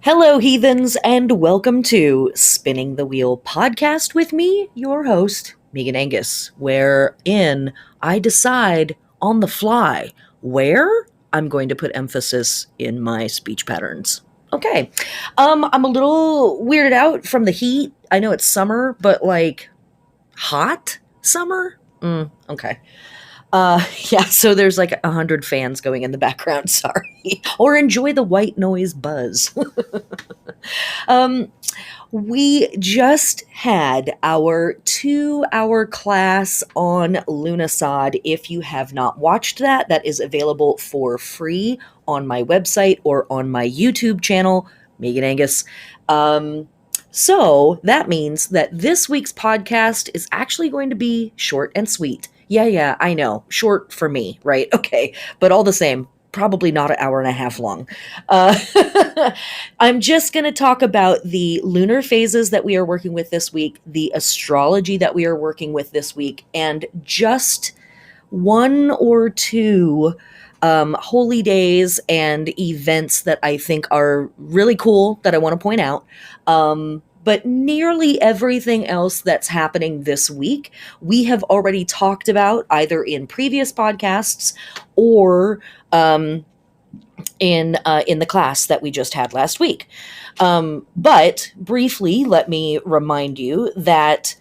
Hello, heathens, and welcome to Spinning the Wheel podcast with me, your host, Megan Angus, wherein I decide on the fly where I'm going to put emphasis in my speech patterns. Okay. I'm a little weirded out from the heat. I know it's summer, but like hot summer? Okay. Yeah, so there's like 100 fans going in the background, sorry. Or enjoy the white noise buzz. um, we just had our 2-hour class on Lughnasadh. If you have not watched that, that is available for free on my website or on my YouTube channel, Megan Angus. So that means that this week's podcast is actually going to be short and sweet. Yeah, I know. Short for me, right? Okay. But all the same, probably not an hour and a half long. Uh, I'm just going to talk about the lunar phases that we are working with this week, the astrology that we are working with this week, and just one or two holy days and events that I think are really cool that I want to point out. But nearly everything else that's happening this week, we have already talked about either in previous podcasts or in the class that we just had last week. But briefly, let me remind you that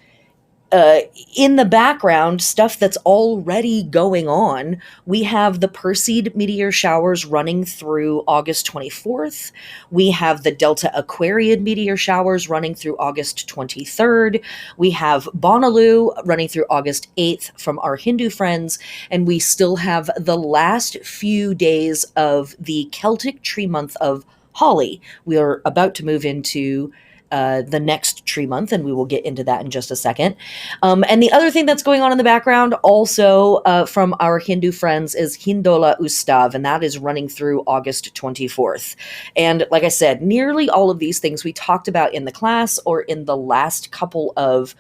in the background, stuff that's already going on, we have the Perseid meteor showers running through August 24th. We have the Delta Aquariid meteor showers running through August 23rd. We have Bonneloo running through August 8th from our Hindu friends. And we still have the last few days of the Celtic tree month of Holly. We are about to move into the next tree month, and we will get into that in just a second. And the other thing that's going on in the background, also from our Hindu friends, is Hindola Ustav, and that is running through August 24th. And like I said, nearly all of these things we talked about in the class or in the last couple of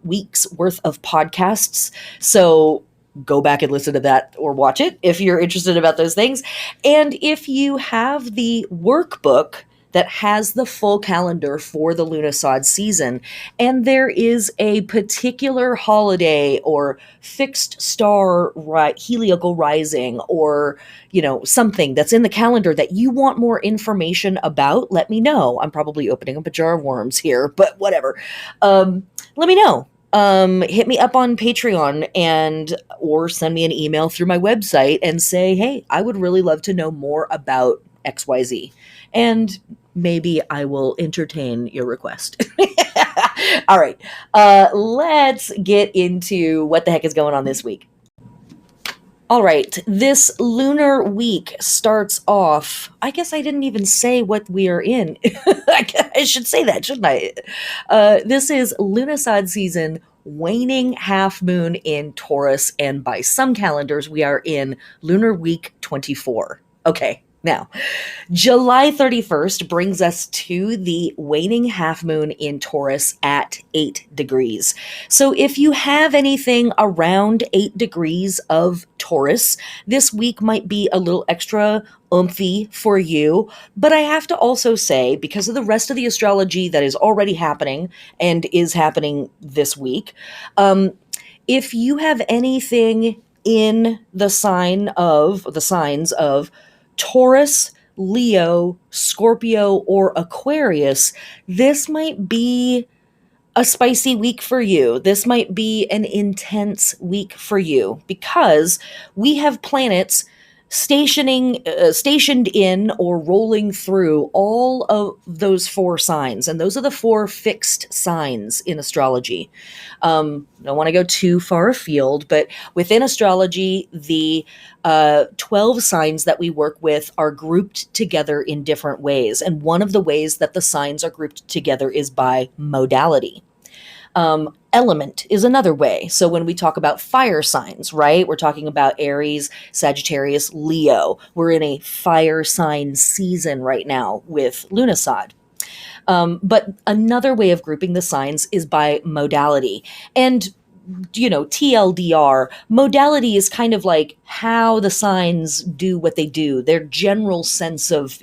weeks worth of podcasts. So go back and listen to that or watch it if you're interested about those things. And if you have the workbook that has the full calendar for the Lughnasadh season, and there is a particular holiday or fixed star heliacal rising or something that's in the calendar that you want more information about, let me know. I'm probably opening up a jar of worms here, but whatever. Let me know. Hit me up on Patreon or send me an email through my website and say, hey, I would really love to know more about XYZ. And maybe I will entertain your request. All right. Let's get into what the heck is going on this week. All right. This lunar week starts off. I guess I didn't even say what we are in. I should say that, shouldn't I? This is Lughnasadh season, waning half moon in Taurus, and by some calendars, we are in lunar week 24. Okay. Now, July 31st brings us to the waning half moon in Taurus at 8 degrees. So if you have anything around 8 degrees of Taurus, this week might be a little extra oomphy for you. But I have to also say, because of the rest of the astrology that is already happening and is happening this week, if you have anything in the signs of Taurus, Leo, Scorpio, or Aquarius, this might be a spicy week for you. This might be an intense week for you because we have planets stationed in or rolling through all of those 4 signs, and those are the 4 fixed signs in astrology. Don't want to go too far afield, but within astrology, the 12 signs that we work with are grouped together in different ways, and one of the ways that the signs are grouped together is by modality. Element is another way. So when we talk about fire signs, right, we're talking about Aries, Sagittarius, Leo. We're in a fire sign season right now with Lughnasadh. But another way of grouping the signs is by modality. And TLDR, modality is kind of like how the signs do what they do, their general sense of,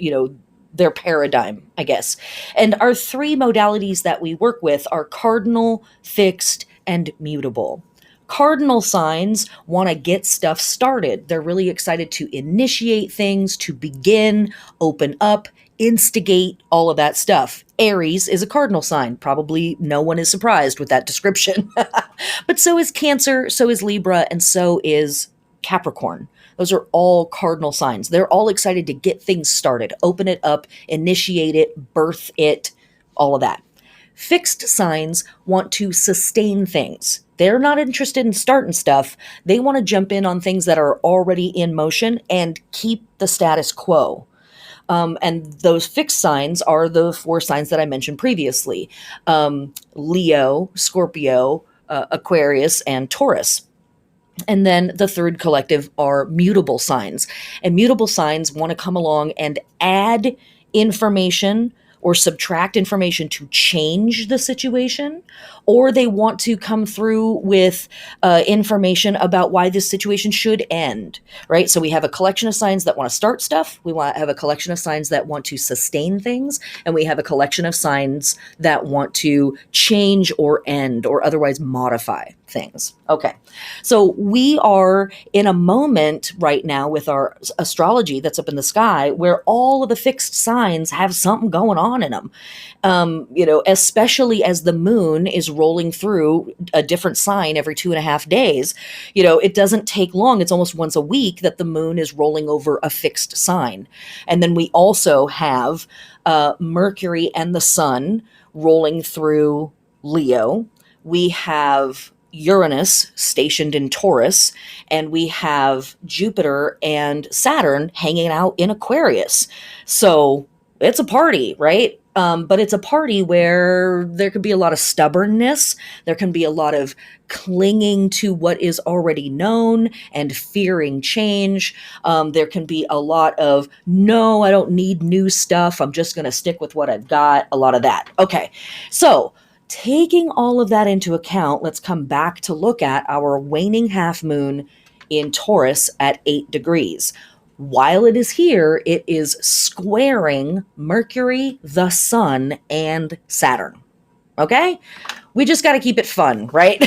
their paradigm, I guess. And our three modalities that we work with are cardinal, fixed, and mutable. Cardinal signs want to get stuff started. They're really excited to initiate things, to begin, open up, instigate, all of that stuff. Aries is a cardinal sign. Probably no one is surprised with that description. But so is Cancer, so is Libra, and so is Capricorn. Those are all cardinal signs. They're all excited to get things started, open it up, initiate it, birth it, all of that. Fixed signs want to sustain things. They're not interested in starting stuff. They want to jump in on things that are already in motion and keep the status quo. And those fixed signs are the four signs that I mentioned previously: Leo, Scorpio, Aquarius, and Taurus. And then the third collective are mutable signs. And mutable signs want to come along and add information or subtract information to change the situation, or they want to come through with information about why this situation should end, right? So we have a collection of signs that want to start stuff, we want to have a collection of signs that want to sustain things, and we have a collection of signs that want to change or end or otherwise modify things. Okay, so we are in a moment right now with our astrology that's up in the sky where all of the fixed signs have something going on in them. Especially as the moon is rolling through a different sign every 2.5 days. It doesn't take long. It's almost once a week that the moon is rolling over a fixed sign. And then we also have Mercury and the sun rolling through Leo. We have Uranus stationed in Taurus, and we have Jupiter and Saturn hanging out in Aquarius. So it's a party, right? But it's a party where there could be a lot of stubbornness. There can be a lot of clinging to what is already known and fearing change. There can be a lot of, no, I don't need new stuff. I'm just going to stick with what I've got. A lot of that. Okay. So taking all of that into account, let's come back to look at our waning half moon in Taurus at 8 degrees. While it is here, it is squaring Mercury, the sun, and Saturn. Okay? We just got to keep it fun, right?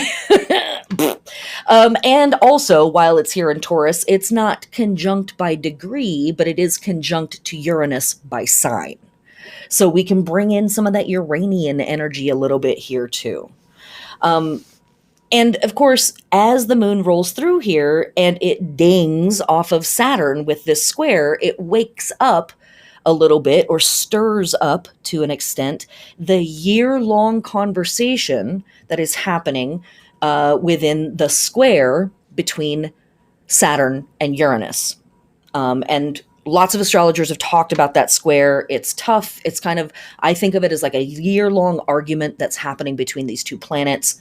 And also, while it's here in Taurus, it's not conjunct by degree, but it is conjunct to Uranus by sign. So we can bring in some of that Uranian energy a little bit here too. And of course, as the moon rolls through here and it dings off of Saturn with this square, it wakes up a little bit, or stirs up to an extent, the year-long conversation that is happening within the square between Saturn and Uranus. And lots of astrologers have talked about that square. It's tough. It's kind of, I think of it as like a year-long argument that's happening between these two planets.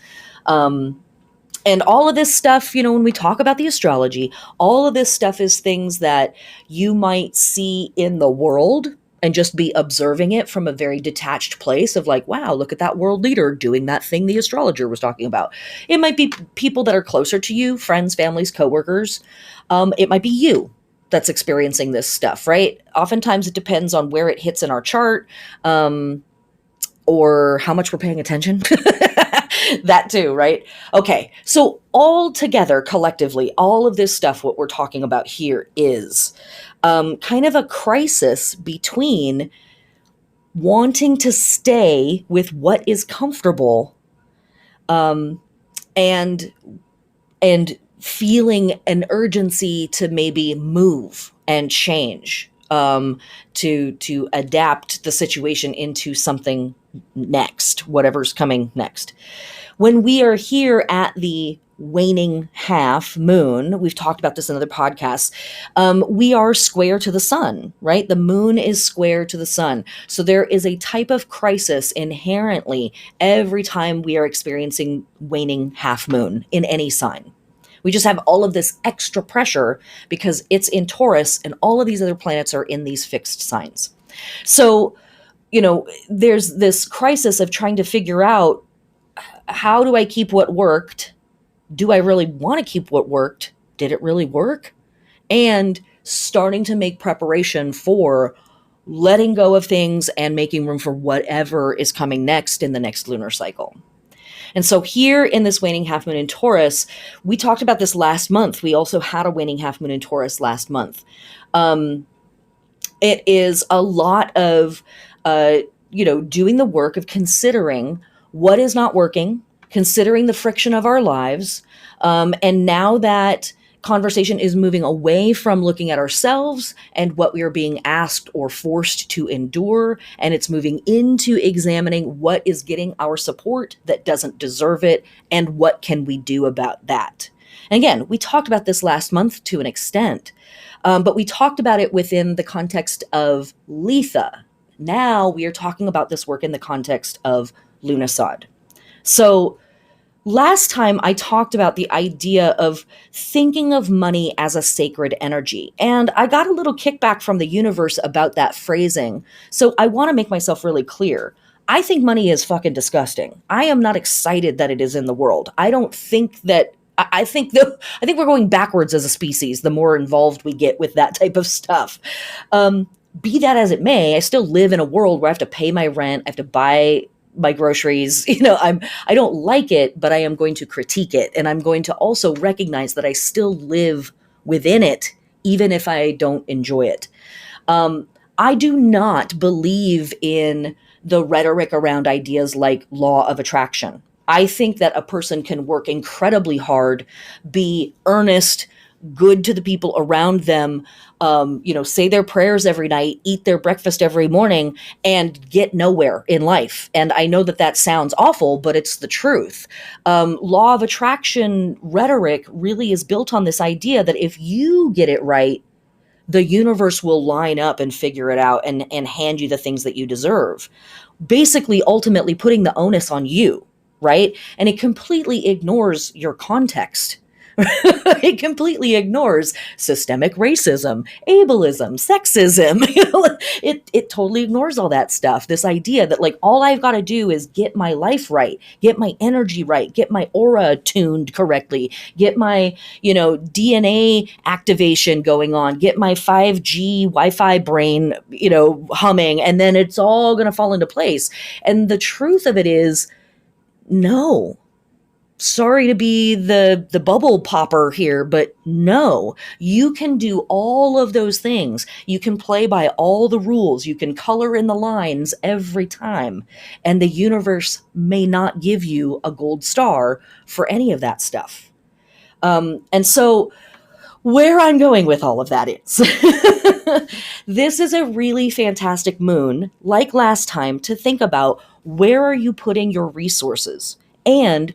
And all of this stuff, when we talk about the astrology, all of this stuff is things that you might see in the world and just be observing it from a very detached place of like, wow, look at that world leader doing that thing the astrologer was talking about. It might be people that are closer to you, friends, families, coworkers. It might be you that's experiencing this stuff, right? Oftentimes it depends on where it hits in our chart, or how much we're paying attention. That too, right? Okay, so all together, collectively, all of this stuff, what we're talking about here is kind of a crisis between wanting to stay with what is comfortable, and feeling an urgency to maybe move and change, to adapt the situation into something next, whatever's coming next. When we are here at the waning half moon, we've talked about this in other podcasts, we are square to the sun, right? The moon is square to the sun. So there is a type of crisis inherently every time we are experiencing waning half moon in any sign. We just have all of this extra pressure because it's in Taurus and all of these other planets are in these fixed signs. So, there's this crisis of trying to figure out, how do I keep what worked? Do I really want to keep what worked? Did it really work? And starting to make preparation for letting go of things and making room for whatever is coming next in the next lunar cycle. And so here in this waning half moon in Taurus, we talked about this last month. We also had a waning half moon in Taurus last month. It is a lot of, doing the work of considering what is not working, considering the friction of our lives. And now that conversation is moving away from looking at ourselves and what we are being asked or forced to endure, and it's moving into examining what is getting our support that doesn't deserve it, and what can we do about that. And again, we talked about this last month to an extent, but we talked about it within the context of Letha. Now we are talking about this work in the context of Lughnasadh. So last time I talked about the idea of thinking of money as a sacred energy, and I got a little kickback from the universe about that phrasing. So I want to make myself really clear. I think money is fucking disgusting. I am not excited that it is in the world. I don't think that I think we're going backwards as a species the more involved we get with that type of stuff. Be that as it may, I still live in a world where I have to pay my rent, I have to buy my groceries. I don't like it, but I am going to critique it. And I'm going to also recognize that I still live within it, even if I don't enjoy it. I do not believe in the rhetoric around ideas like law of attraction. I think that a person can work incredibly hard, be earnest, good to the people around them, say their prayers every night, eat their breakfast every morning, and get nowhere in life. And I know that that sounds awful, but it's the truth. Law of attraction rhetoric really is built on this idea that if you get it right, the universe will line up and figure it out and hand you the things that you deserve. Basically, ultimately putting the onus on you, right? And it completely ignores your context. It completely ignores systemic racism, ableism, sexism. It totally ignores all that stuff. This idea that like all I've got to do is get my life right, get my energy right, get my aura tuned correctly, get my, DNA activation going on, get my 5G Wi-Fi brain, humming, and then it's all going to fall into place. And the truth of it is, no. Sorry to be the bubble popper here, but no, you can do all of those things. You can play by all the rules. You can color in the lines every time. And the universe may not give you a gold star for any of that stuff. And so where I'm going with all of that is this is a really fantastic moon, like last time, to think about where are you putting your resources, and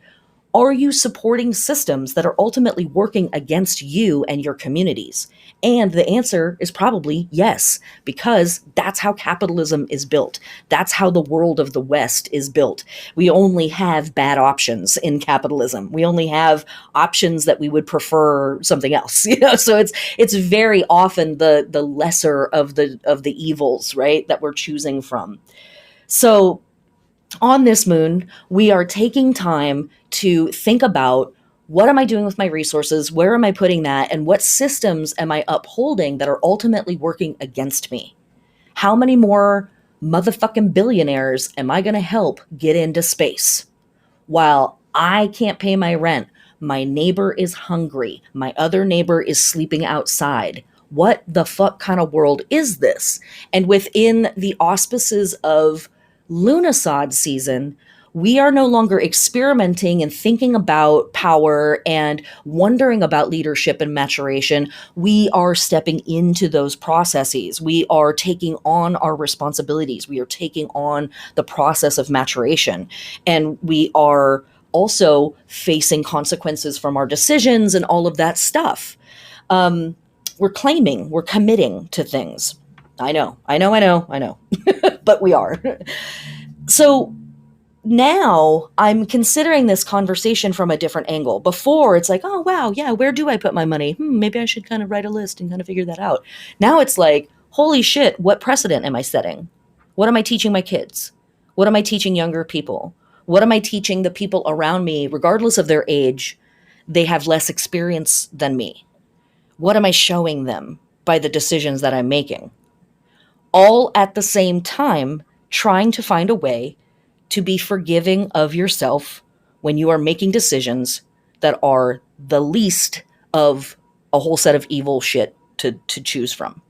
are you supporting systems that are ultimately working against you and your communities? And the answer is probably yes, because that's how capitalism is built. That's how the world of the West is built. We only have bad options in capitalism. We only have options that we would prefer something else. So it's very often the lesser of the evils, right, that we're choosing from. So on this moon, we are taking time to think about, what am I doing with my resources? Where am I putting that? And what systems am I upholding that are ultimately working against me? How many more motherfucking billionaires am I going to help get into space? While I can't pay my rent, my neighbor is hungry, my other neighbor is sleeping outside. What the fuck kind of world is this? And within the auspices of Lughnasadh season, we are no longer experimenting and thinking about power and wondering about leadership and maturation. We are stepping into those processes. We are taking on our responsibilities. We are taking on the process of maturation. And we are also facing consequences from our decisions and all of that stuff. We're claiming, we're committing to things. I know. But we are. So now I'm considering this conversation from a different angle. Before, it's like, oh, wow, yeah, where do I put my money? Maybe I should kind of write a list and kind of figure that out. Now it's like, holy shit, what precedent am I setting? What am I teaching my kids? What am I teaching younger people? What am I teaching the people around me, regardless of their age? They have less experience than me. What am I showing them by the decisions that I'm making? all at the same time trying to find a way to be forgiving of yourself when you are making decisions that are the least of a whole set of evil shit to choose from.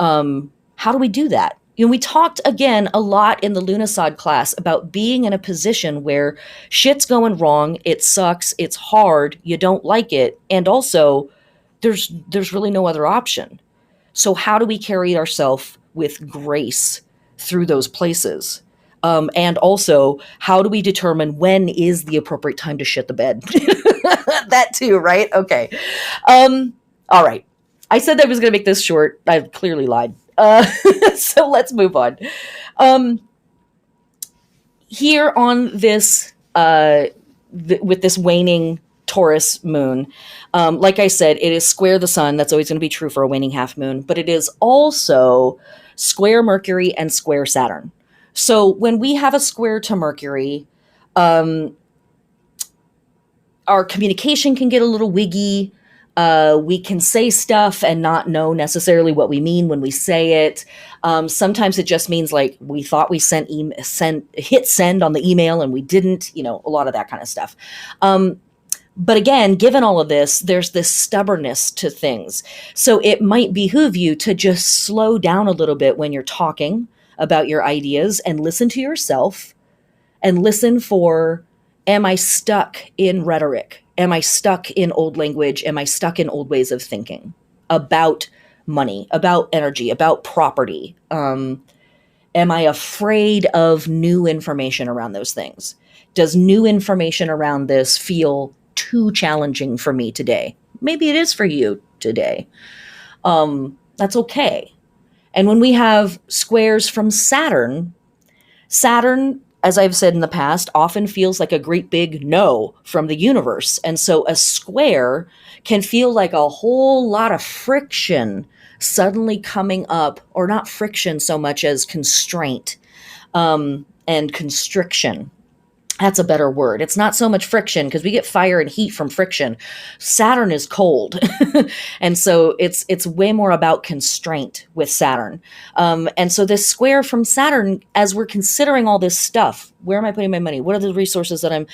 How do we do that? You know, we talked again a lot in the Lughnasadh class about being in a position where shit's going wrong, it sucks, it's hard, you don't like it, and also there's really no other option. So how do we carry ourselves with grace through those places? And also, how do we determine when is the appropriate time to shit the bed? That too, right? Okay. All right. I said I was going to make this short. I clearly lied. So let's move on. Um, Here on this, with this waning Taurus moon, like I said, it is square the sun. That's always going to be true for a waning half moon, but it is also square Mercury and square Saturn. So when we have a square to Mercury, um, our communication can get a little wiggy. We can say stuff and not know necessarily what we mean when we say it. Sometimes it just means like we thought we hit send on the email and we didn't. You know, a lot of that kind of stuff. But again, given all of this, there's this stubbornness to things. So it might behoove you to just slow down a little bit when you're talking about your ideas and listen to yourself and listen for, am I stuck in rhetoric? Am I stuck in old language? Am I stuck in old ways of thinking about money, about energy, about property? Am I afraid of new information around those things? Does new information around this feel too challenging for me today? Maybe it is for you today. That's okay. And when we have squares from Saturn, Saturn, as I've said in the past, often feels like a great big no from the universe. And so a square can feel like a whole lot of friction suddenly coming up, or not friction so much as constraint, and constriction. That's a better word. It's not so much friction because we get fire and heat from friction. Saturn is cold. And so it's way more about constraint with Saturn. And so this square from Saturn, as we're considering all this stuff, where am I putting my money? What are the resources that I'm,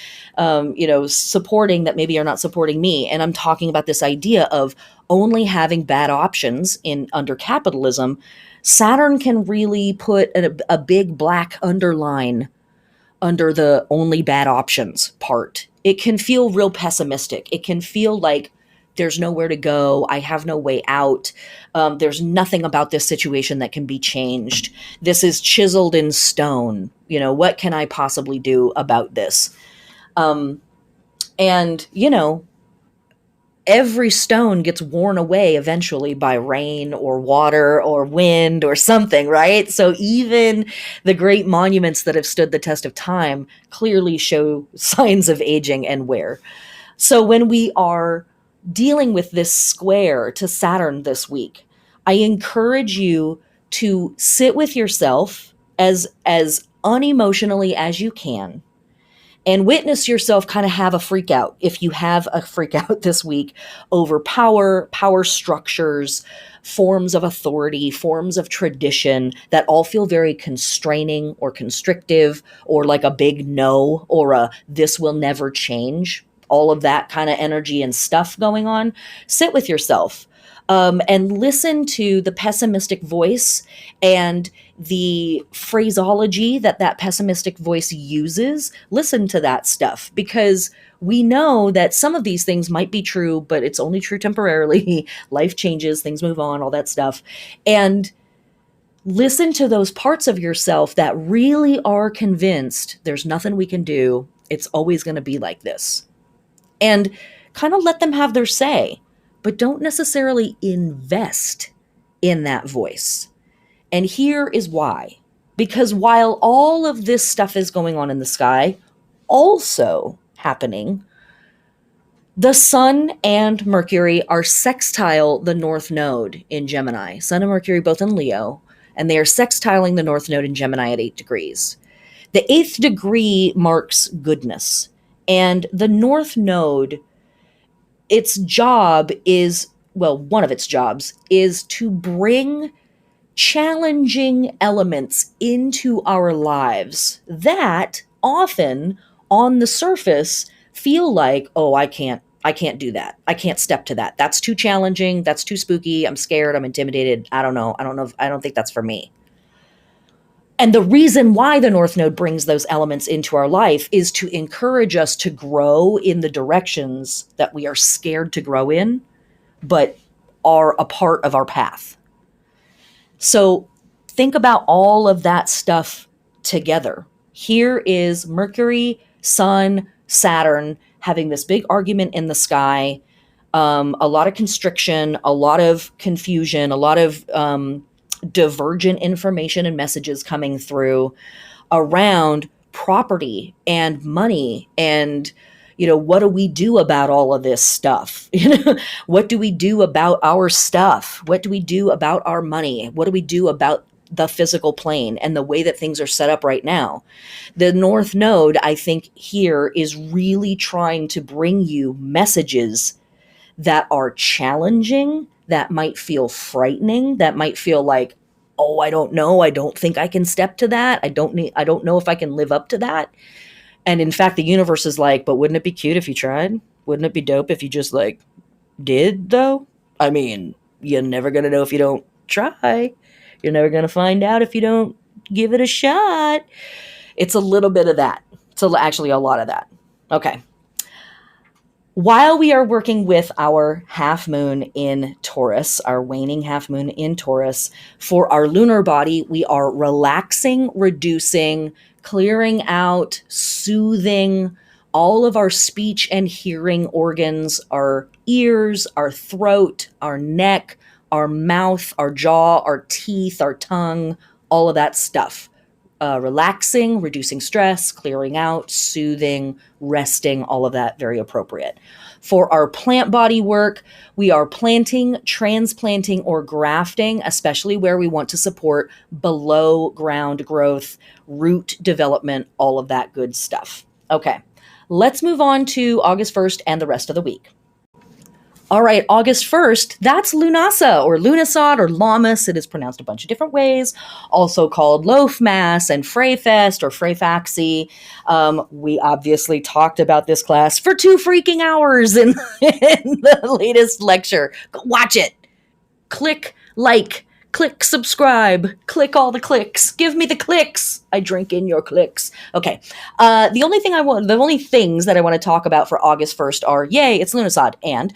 supporting that maybe are not supporting me? And I'm talking about this idea of only having bad options under capitalism. Saturn can really put a big black underline under the only bad options part. It can feel real pessimistic. It can feel like there's nowhere to go. I have no way out. There's nothing about this situation that can be changed. This is chiseled in stone. You know, what can I possibly do about this? And, every stone gets worn away eventually by rain or water or wind or something, right? So even the great monuments that have stood the test of time clearly show signs of aging and wear. So when we are dealing with this square to Saturn this week, I encourage you to sit with yourself as unemotionally as you can and witness yourself kind of have a freak out, if you have a freak out this week, over power structures, forms of authority, forms of tradition that all feel very constraining or constrictive, or like a big no, or a this will never change. All of that kind of energy and stuff going on. Sit with yourself. And listen to the pessimistic voice and the phraseology that pessimistic voice uses. Listen to that stuff, because we know that some of these things might be true, but it's only true temporarily. Life changes, things move on, all that stuff. And listen to those parts of yourself that really are convinced there's nothing we can do. It's always going to be like this. And kind of let them have their say, but don't necessarily invest in that voice. And here is why. Because while all of this stuff is going on in the sky, also happening, the Sun and Mercury are sextile the North Node in Gemini. Sun and Mercury both in Leo, and they are sextiling the North Node in Gemini at 8 degrees. The 8th degree marks goodness, and the North Node, its job is, well, one of its jobs is to bring challenging elements into our lives that often on the surface feel like, oh, I can't do that. I can't step to that. That's too challenging. That's too spooky. I'm scared. I'm intimidated. I don't know. I don't think that's for me. And the reason why the North Node brings those elements into our life is to encourage us to grow in the directions that we are scared to grow in, but are a part of our path. So think about all of that stuff together. Here is Mercury, Sun, Saturn having this big argument in the sky, a lot of constriction, a lot of confusion, a lot of divergent information and messages coming through around property and money and what do we do about all of this stuff? What do we do about our stuff? What do we do about our money? What do we do about the physical plane and the way that things are set up right now? The North Node, I think, here is really trying to bring you messages that are challenging, that might feel frightening, that might feel like, oh, I don't know, I don't think I can step to that. I don't know if I can live up to that. And in fact, the universe is like, but wouldn't it be cute if you tried? Wouldn't it be dope if you just did though? I mean, you're never going to know if you don't try. You're never going to find out if you don't give it a shot. It's a little bit of that. It's actually a lot of that. Okay. While we are working with our half moon in Taurus, our waning half moon in Taurus, for our lunar body, we are relaxing, reducing, clearing out, soothing all of our speech and hearing organs, our ears, our throat, our neck, our mouth, our jaw, our teeth, our tongue, all of that stuff. Relaxing, reducing stress, clearing out, soothing, resting, all of that very appropriate. For our plant body work, we are planting, transplanting, or grafting, especially where we want to support below ground growth, root development, all of that good stuff. Okay, let's move on to August 1st and the rest of the week. All right, August 1st, that's Lughnasadh or Lughnasadh or Lammas. It is pronounced a bunch of different ways, also called Loaf Mass and Freyfest or Freyfaxi. We obviously talked about this class for 2 freaking hours in the latest lecture. Go watch it. Click like. Click subscribe. Click all the clicks. Give me the clicks. I drink in your clicks. Okay. The only things that I want to talk about for August 1st are, yay, it's Lughnasadh. And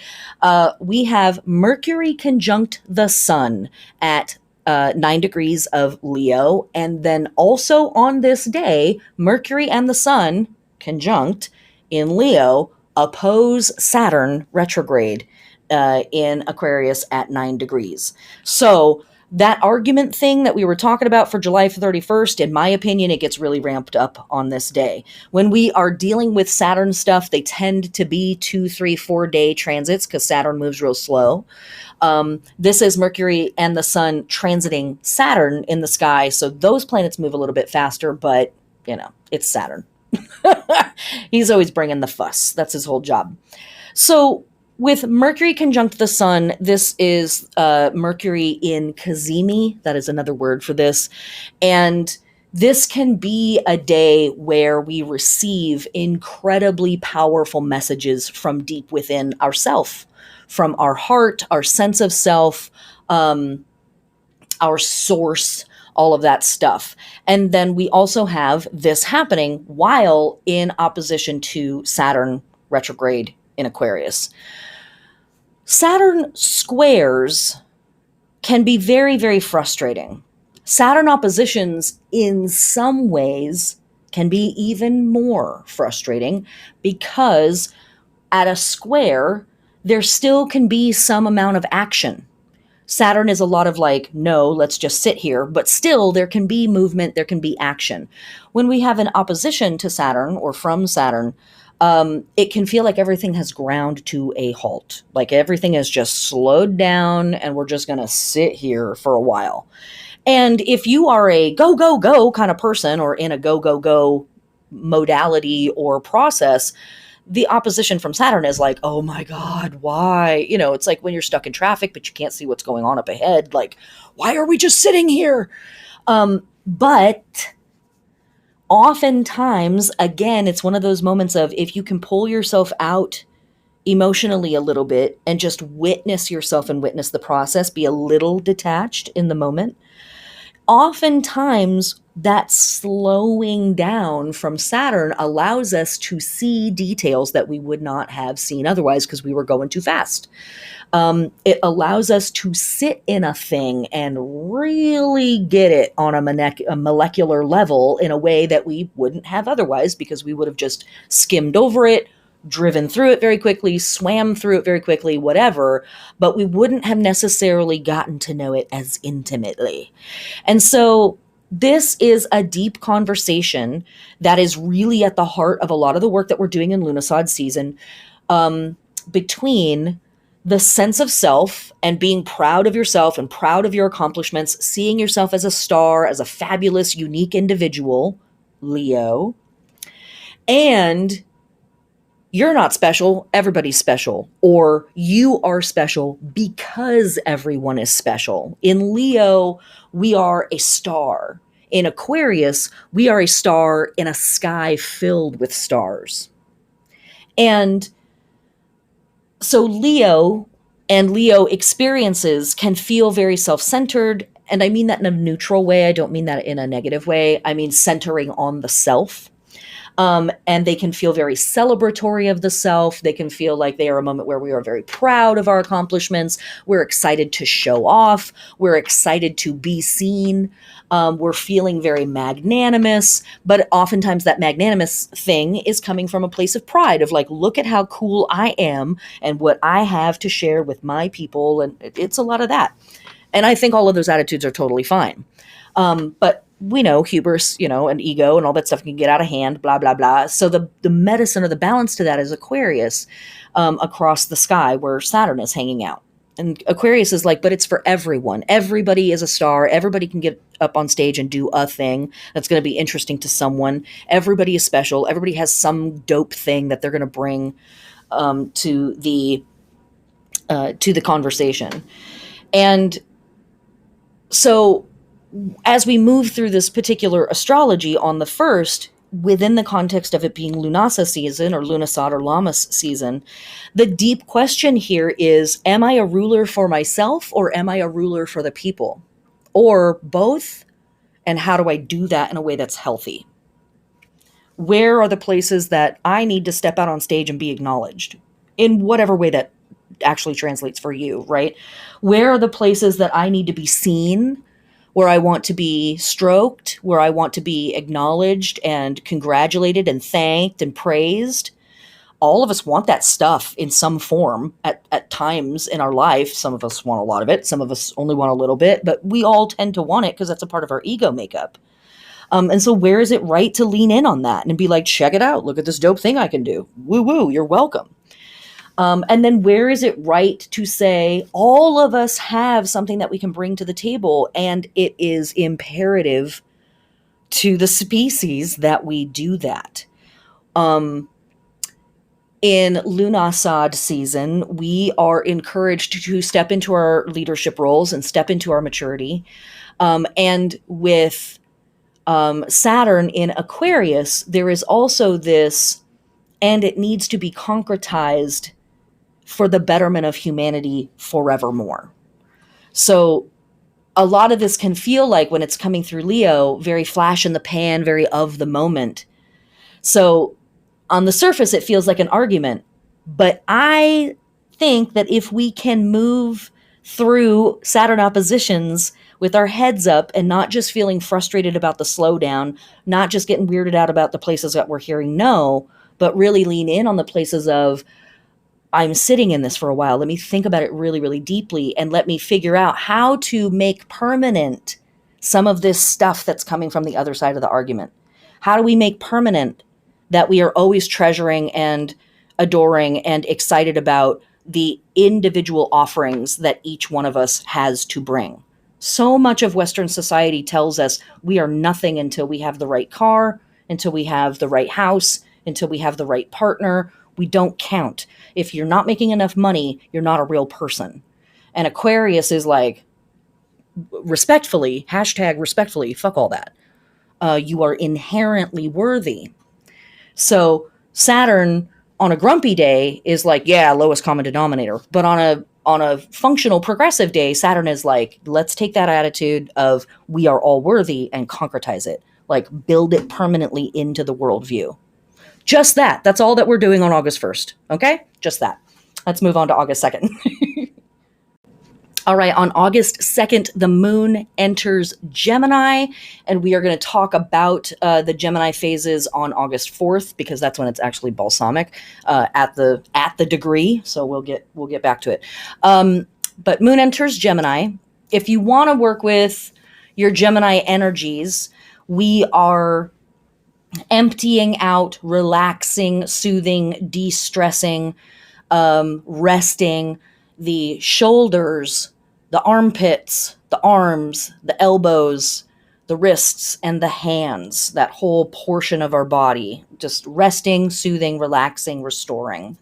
we have Mercury conjunct the Sun at 9 degrees of Leo. And then also on this day, Mercury and the Sun conjunct in Leo oppose Saturn retrograde in Aquarius at 9 degrees. So that argument thing that we were talking about for July 31st, in my opinion, it gets really ramped up on this day. When we are dealing with Saturn stuff, they tend to be 2, 3, 4-day transits because Saturn moves real slow. This is Mercury and the Sun transiting Saturn in the sky, so those planets move a little bit faster, but, it's Saturn. He's always bringing the fuss. That's his whole job. So with Mercury conjunct the Sun, this is Mercury in Cazimi. That is another word for this. And this can be a day where we receive incredibly powerful messages from deep within ourself, from our heart, our sense of self, our source, all of that stuff. And then we also have this happening while in opposition to Saturn retrograde in Aquarius. Saturn squares can be very, very frustrating. Saturn oppositions in some ways can be even more frustrating because at a square, there still can be some amount of action. Saturn is a lot of no, let's just sit here, but still there can be movement, there can be action. When we have an opposition to Saturn or from Saturn, it can feel like everything has ground to a halt. Like everything has just slowed down and we're just going to sit here for a while. And if you are a go, go, go kind of person or in a go, go, go modality or process, the opposition from Saturn is like, oh my God, why? It's like when you're stuck in traffic, but you can't see what's going on up ahead. Like, why are we just sitting here? But oftentimes, again, it's one of those moments of if you can pull yourself out emotionally a little bit and just witness yourself and witness the process, be a little detached in the moment. Oftentimes, that slowing down from Saturn allows us to see details that we would not have seen otherwise because we were going too fast. It allows us to sit in a thing and really get it on a molecular level in a way that we wouldn't have otherwise because we would have just skimmed over it, driven through it very quickly, swam through it very quickly, whatever, but we wouldn't have necessarily gotten to know it as intimately. And so this is a deep conversation that is really at the heart of a lot of the work that we're doing in Lughnasadh season, between the sense of self and being proud of yourself and proud of your accomplishments, seeing yourself as a star, as a fabulous, unique individual, Leo, and you're not special, everybody's special, or you are special because everyone is special. In Leo, we are a star. In Aquarius, we are a star in a sky filled with stars. And so Leo and Leo experiences can feel very self-centered, and I mean that in a neutral way. I don't mean that in a negative way. I mean centering on the self. And they can feel very celebratory of the self. They can feel like they are a moment where we are very proud of our accomplishments. We're excited to show off. We're excited to be seen. We're feeling very magnanimous, but oftentimes that magnanimous thing is coming from a place of pride of like, look at how cool I am and what I have to share with my people. And it's a lot of that. And I think all of those attitudes are totally fine. But we know hubris, and ego and all that stuff can get out of hand, blah, blah, blah. So the medicine or the balance to that is Aquarius, across the sky where Saturn is hanging out. And Aquarius is like, but it's for everyone. Everybody is a star. Everybody can get up on stage and do a thing that's going to be interesting to someone. Everybody is special. Everybody has some dope thing that they're going to bring to the conversation. And so as we move through this particular astrology on the 1st, within the context of it being Lughnasadh season or Lughnasadh or Lammas season, the deep question here is, am I a ruler for myself or am I a ruler for the people? Or both? And how do I do that in a way that's healthy? Where are the places that I need to step out on stage and be acknowledged in whatever way that actually translates for you, right? Where are the places that I need to be seen, where I want to be stroked, where I want to be acknowledged and congratulated and thanked and praised? All of us want that stuff in some form at times in our life. Some of us want a lot of it. Some of us only want a little bit, but we all tend to want it because that's a part of our ego makeup. And so where is it right to lean in on that and be like, check it out. Look at this dope thing I can do. Woo woo, you're welcome. And then where is it right to say all of us have something that we can bring to the table, and it is imperative to the species that we do that. In Lughnasadh season, we are encouraged to step into our leadership roles and step into our maturity. And with Saturn in Aquarius, there is also this, and it needs to be concretized for the betterment of humanity forevermore. So a lot of this can feel like, when it's coming through Leo, very flash in the pan, very of the moment. So on the surface, it feels like an argument. But I think that if we can move through Saturn oppositions with our heads up and not just feeling frustrated about the slowdown, not just getting weirded out about the places that we're hearing no, but really lean in on the places of, I'm sitting in this for a while. Let me think about it really, really deeply, and let me figure out how to make permanent some of this stuff that's coming from the other side of the argument. How do we make permanent that we are always treasuring and adoring and excited about the individual offerings that each one of us has to bring? So much of Western society tells us we are nothing until we have the right car, until we have the right house, until we have the right partner. We don't count. If you're not making enough money, you're not a real person. And Aquarius is like, respectfully, hashtag respectfully, fuck all that. You are inherently worthy. So Saturn on a grumpy day is like, yeah, lowest common denominator. But on a functional progressive day, Saturn is like, let's take that attitude of we are all worthy and concretize it. Like build it permanently into the worldview. Just that. That's all that we're doing on August 1st. Okay? Just that. Let's move on to August 2nd. All right, on August 2nd, the moon enters Gemini, and we are going to talk about the Gemini phases on August 4th because that's when it's actually balsamic at the degree. So we'll get back to it. But moon enters Gemini. If you want to work with your Gemini energies, we are emptying out, relaxing, soothing, de-stressing, resting the shoulders, the armpits, the arms, the elbows, the wrists, and the hands, that whole portion of our body, just resting, soothing, relaxing, restoring.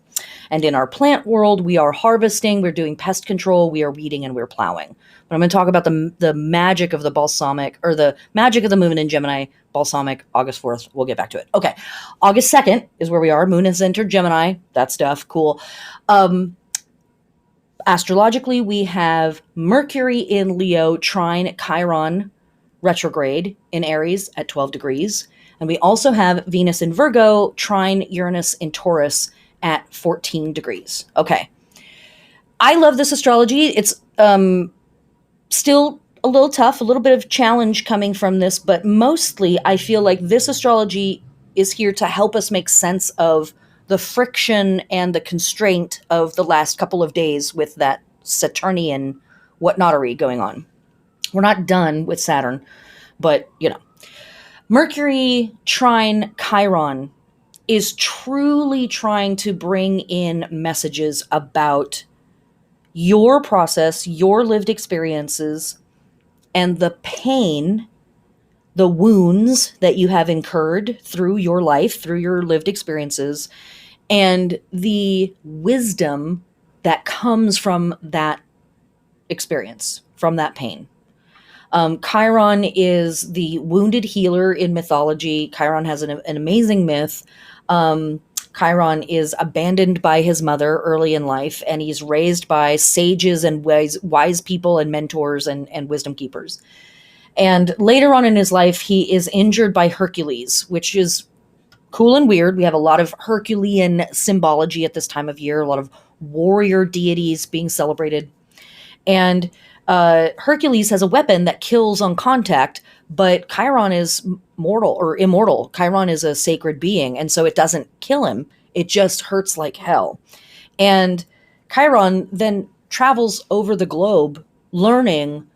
And in our plant world, we are harvesting, we're doing pest control, we are weeding, and we're plowing. But I'm going to talk about the magic of the balsamic, or the magic of the moon in Gemini, balsamic, August 4th. We'll get back to it. Okay. August 2nd is where we are. Moon has entered Gemini. That stuff. Cool. Astrologically, we have Mercury in Leo, trine Chiron retrograde in Aries at 12 degrees. And we also have Venus in Virgo, trine Uranus in Taurus at 14 degrees. Okay. I love this astrology. It's still a little tough, a little bit of challenge coming from this, but mostly I feel like this astrology is here to help us make sense of the friction and the constraint of the last couple of days with that Saturnian whatnottery going on. We're not done with Saturn, but Mercury trine Chiron is truly trying to bring in messages about your process, your lived experiences, and the pain, the wounds that you have incurred through your life, through your lived experiences, and the wisdom that comes from that experience, from that pain. Chiron is the wounded healer in mythology. Chiron has an amazing myth. Chiron is abandoned by his mother early in life, and he's raised by sages and wise people and mentors and wisdom keepers. And later on in his life, he is injured by Hercules, which is cool and weird. We have a lot of Herculean symbology at this time of year, a lot of warrior deities being celebrated. And Hercules has a weapon that kills on contact, but Chiron is mortal or immortal. Chiron is a sacred being, and so it doesn't kill him. It just hurts like hell. And Chiron then travels over the globe learning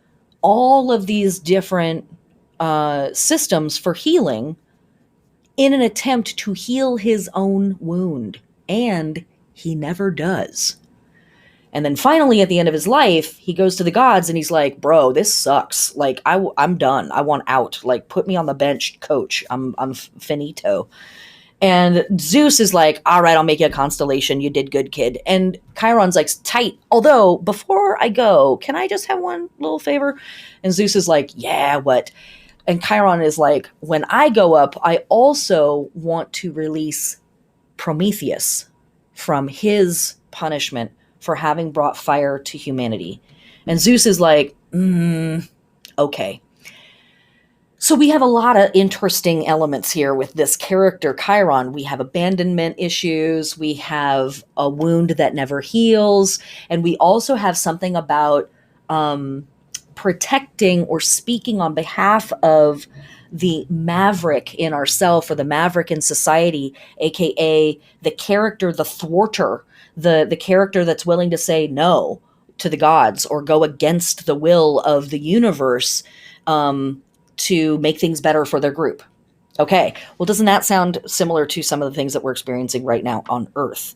all of these different systems for healing in an attempt to heal his own wound. And he never does. And then finally, at the end of his life, he goes to the gods and he's like, bro, this sucks. Like, I'm done. I want out. Like, put me on the bench, coach. I'm finito. And Zeus is like, all right, I'll make you a constellation. You did good, kid. And Chiron's like, tight. Although, before I go, can I just have one little favor? And Zeus is like, yeah, what? And Chiron is like, when I go up, I also want to release Prometheus from his punishment for having brought fire to humanity. And Zeus is like, okay. So we have a lot of interesting elements here with this character, Chiron. We have abandonment issues. We have a wound that never heals. And we also have something about protecting or speaking on behalf of the maverick in ourself or the maverick in society, aka the character, the thwarter, the character that's willing to say no to the gods or go against the will of the universe to make things better for their group. Okay, well, doesn't that sound similar to some of the things that we're experiencing right now on Earth?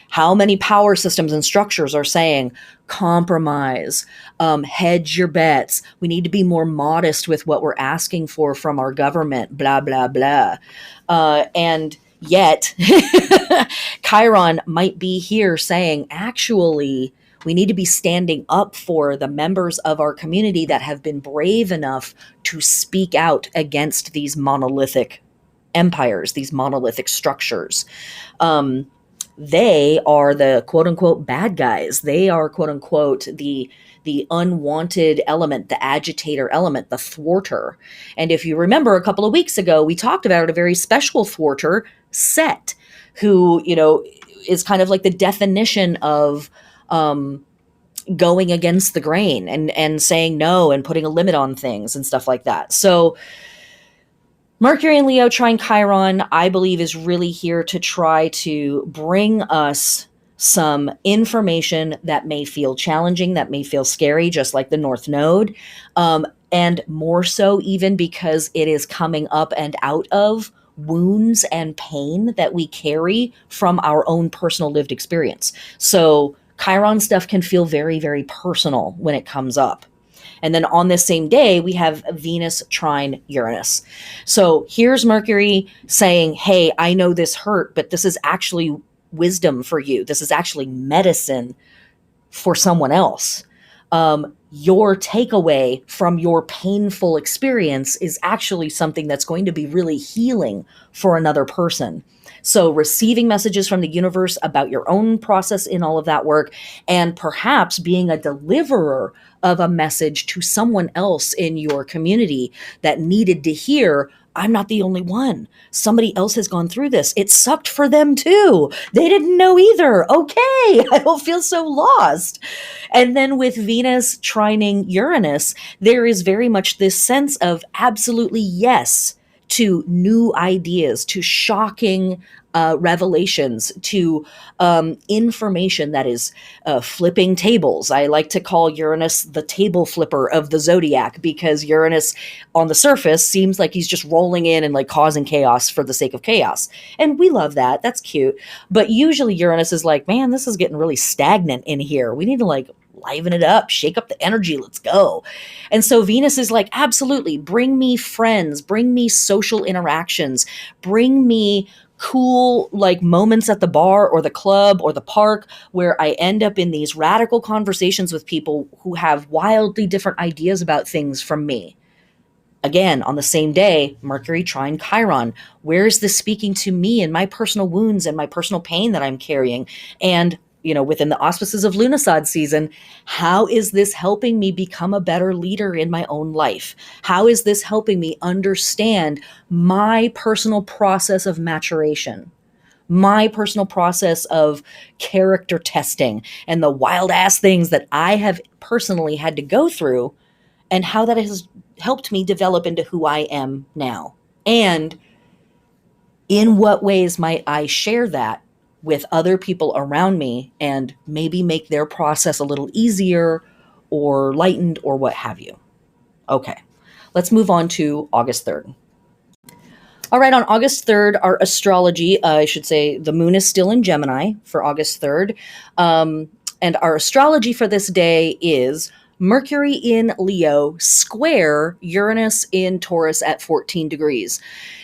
How many power systems and structures are saying, compromise, hedge your bets, we need to be more modest with what we're asking for from our government, blah, blah, blah. And Yet, Chiron might be here saying, actually, we need to be standing up for the members of our community that have been brave enough to speak out against these monolithic empires, these monolithic structures. Um, they are the quote unquote bad guys. They are quote unquote the unwanted element, the agitator element, the thwarter. And if you remember a couple of weeks ago, we talked about a very special thwarter, Set, who, is kind of like the definition of going against the grain and saying no and putting a limit on things and stuff like that. So Mercury and Leo trine Chiron, I believe, is really here to try to bring us some information that may feel challenging, that may feel scary, just like the North Node. And more so even because it is coming up and out of wounds and pain that we carry from our own personal lived experience. So Chiron stuff can feel very, very personal when it comes up. And then on this same day, we have Venus trine Uranus. So here's Mercury saying, hey, I know this hurt, but this is actually wisdom for you. This is actually medicine for someone else. Your takeaway from your painful experience is actually something that's going to be really healing for another person. So receiving messages from the universe about your own process in all of that work, and perhaps being a deliverer of a message to someone else in your community that needed to hear, I'm not the only one. Somebody else has gone through this. It sucked for them too. They didn't know either. Okay, I don't feel so lost. And then with Venus trining Uranus, there is very much this sense of absolutely yes to new ideas, to shocking revelations, to information that is flipping tables. I like to call Uranus the table flipper of the zodiac, because Uranus on the surface seems like he's just rolling in and like causing chaos for the sake of chaos. And we love that. That's cute. But usually Uranus is like, man, this is getting really stagnant in here. We need to like liven it up, shake up the energy, let's go. And so Venus is like, absolutely, bring me friends, bring me social interactions, bring me cool like moments at the bar or the club or the park where I end up in these radical conversations with people who have wildly different ideas about things from me. Again, on the same day, Mercury trine Chiron. Where is this speaking to me and my personal wounds and my personal pain that I'm carrying? And within the auspices of Lughnasadh season, how is this helping me become a better leader in my own life? How is this helping me understand my personal process of maturation, my personal process of character testing, and the wild ass things that I have personally had to go through, and how that has helped me develop into who I am now? And in what ways might I share that with other people around me and maybe make their process a little easier or lightened or what have you? Okay, let's move on to August 3rd. All right, on August 3rd, our astrology, I should say the moon is still in Gemini for August 3rd. And our astrology for this day is Mercury in Leo square Uranus in Taurus at 14 degrees.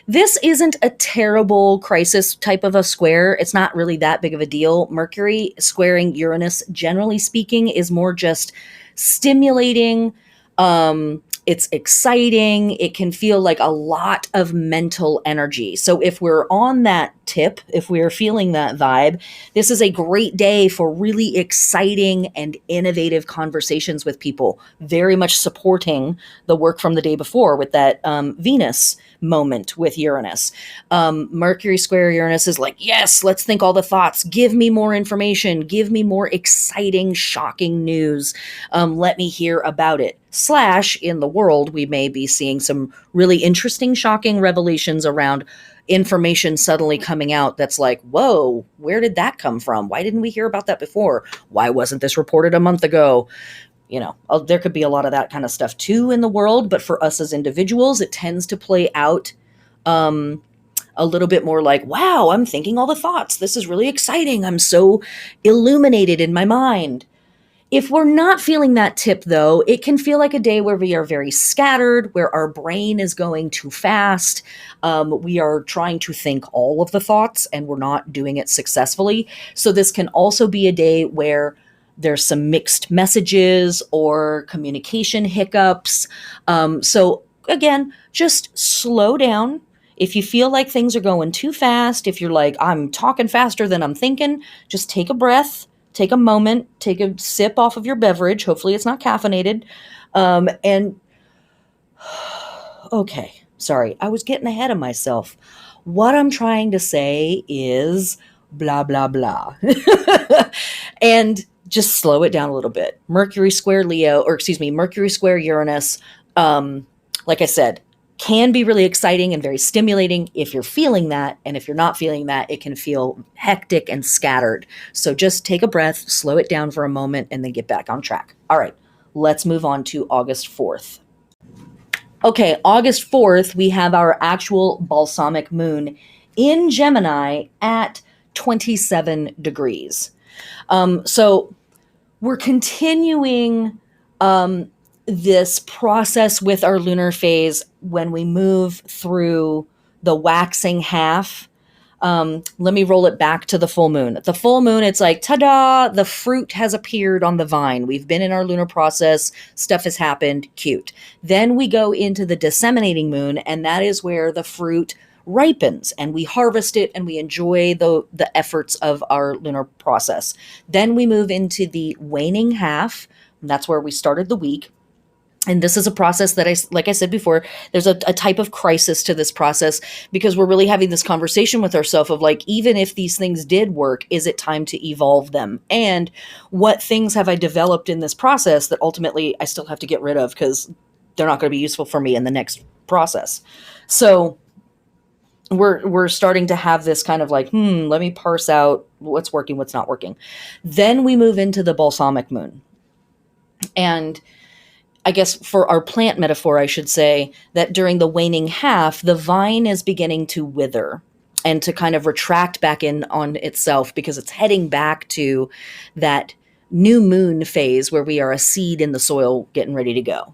This isn't a terrible crisis type of a square. It's not really that big of a deal. Mercury squaring Uranus, generally speaking, is more just stimulating. It's exciting. It can feel like a lot of mental energy. So if we're on that tip, if we're feeling that vibe, this is a great day for really exciting and innovative conversations with people, very much supporting the work from the day before with that Venus moment with Uranus. Mercury square Uranus is like, yes, let's think all the thoughts. Give me more information. Give me more exciting, shocking news. Let me hear about it. / in the world, we may be seeing some really interesting, shocking revelations around information suddenly coming out that's like, whoa, where did that come from? Why didn't we hear about that before? Why wasn't this reported a month ago? There could be a lot of that kind of stuff too in the world, but for us as individuals, it tends to play out a little bit more like, wow, I'm thinking all the thoughts. This is really exciting. I'm so illuminated in my mind. If we're not feeling that tip, though, it can feel like a day where we are very scattered, where our brain is going too fast. We are trying to think all of the thoughts and we're not doing it successfully. So, this can also be a day where there's some mixed messages or communication hiccups. So, again, just slow down. If you feel like things are going too fast, if you're like, I'm talking faster than I'm thinking, just take a breath, take a moment, take a sip off of your beverage. Hopefully, it's not caffeinated. And okay, sorry, I was getting ahead of myself. What I'm trying to say is blah, blah, blah. And just slow it down a little bit. Mercury square Leo, or excuse me, Mercury square Uranus, like I said, can be really exciting and very stimulating if you're feeling that. And if you're not feeling that, it can feel hectic and scattered. So just take a breath, slow it down for a moment, and then get back on track. All right, let's move on to August 4th. Okay, August 4th, we have our actual balsamic moon in Gemini at 27 degrees. So we're continuing this process with our lunar phase when we move through the waxing half. Let me roll it back to the full moon. The full moon, it's like, ta-da, the fruit has appeared on the vine. We've been in our lunar process. Stuff has happened. Cute. Then we go into the disseminating moon, and that is where the fruit ripens and we harvest it and we enjoy the efforts of our lunar process. Then we move into the waning half. And that's where we started the week. And this is a process that like I said before, there's a type of crisis to this process because we're really having this conversation with ourselves of like, even if these things did work, is it time to evolve them? And what things have I developed in this process that ultimately I still have to get rid of because they're not going to be useful for me in the next process? So we're starting to have this kind of like, let me parse out what's working, what's not working. Then we move into the balsamic moon. And I guess for our plant metaphor, I should say that during the waning half, the vine is beginning to wither and to kind of retract back in on itself because it's heading back to that new moon phase where we are a seed in the soil getting ready to go.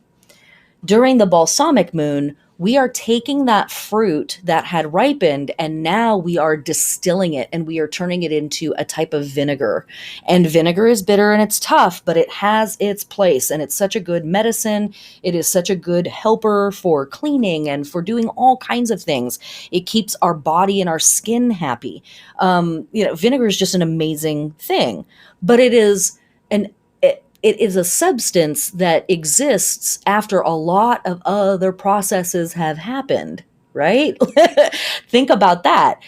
During the balsamic moon, we are taking that fruit that had ripened and now we are distilling it and we are turning it into a type of vinegar. And vinegar is bitter and it's tough, but it has its place and it's such a good medicine. It is such a good helper for cleaning and for doing all kinds of things. It keeps our body and our skin happy. Vinegar is just an amazing thing, but it is it is a substance that exists after a lot of other processes have happened, right? Think about that.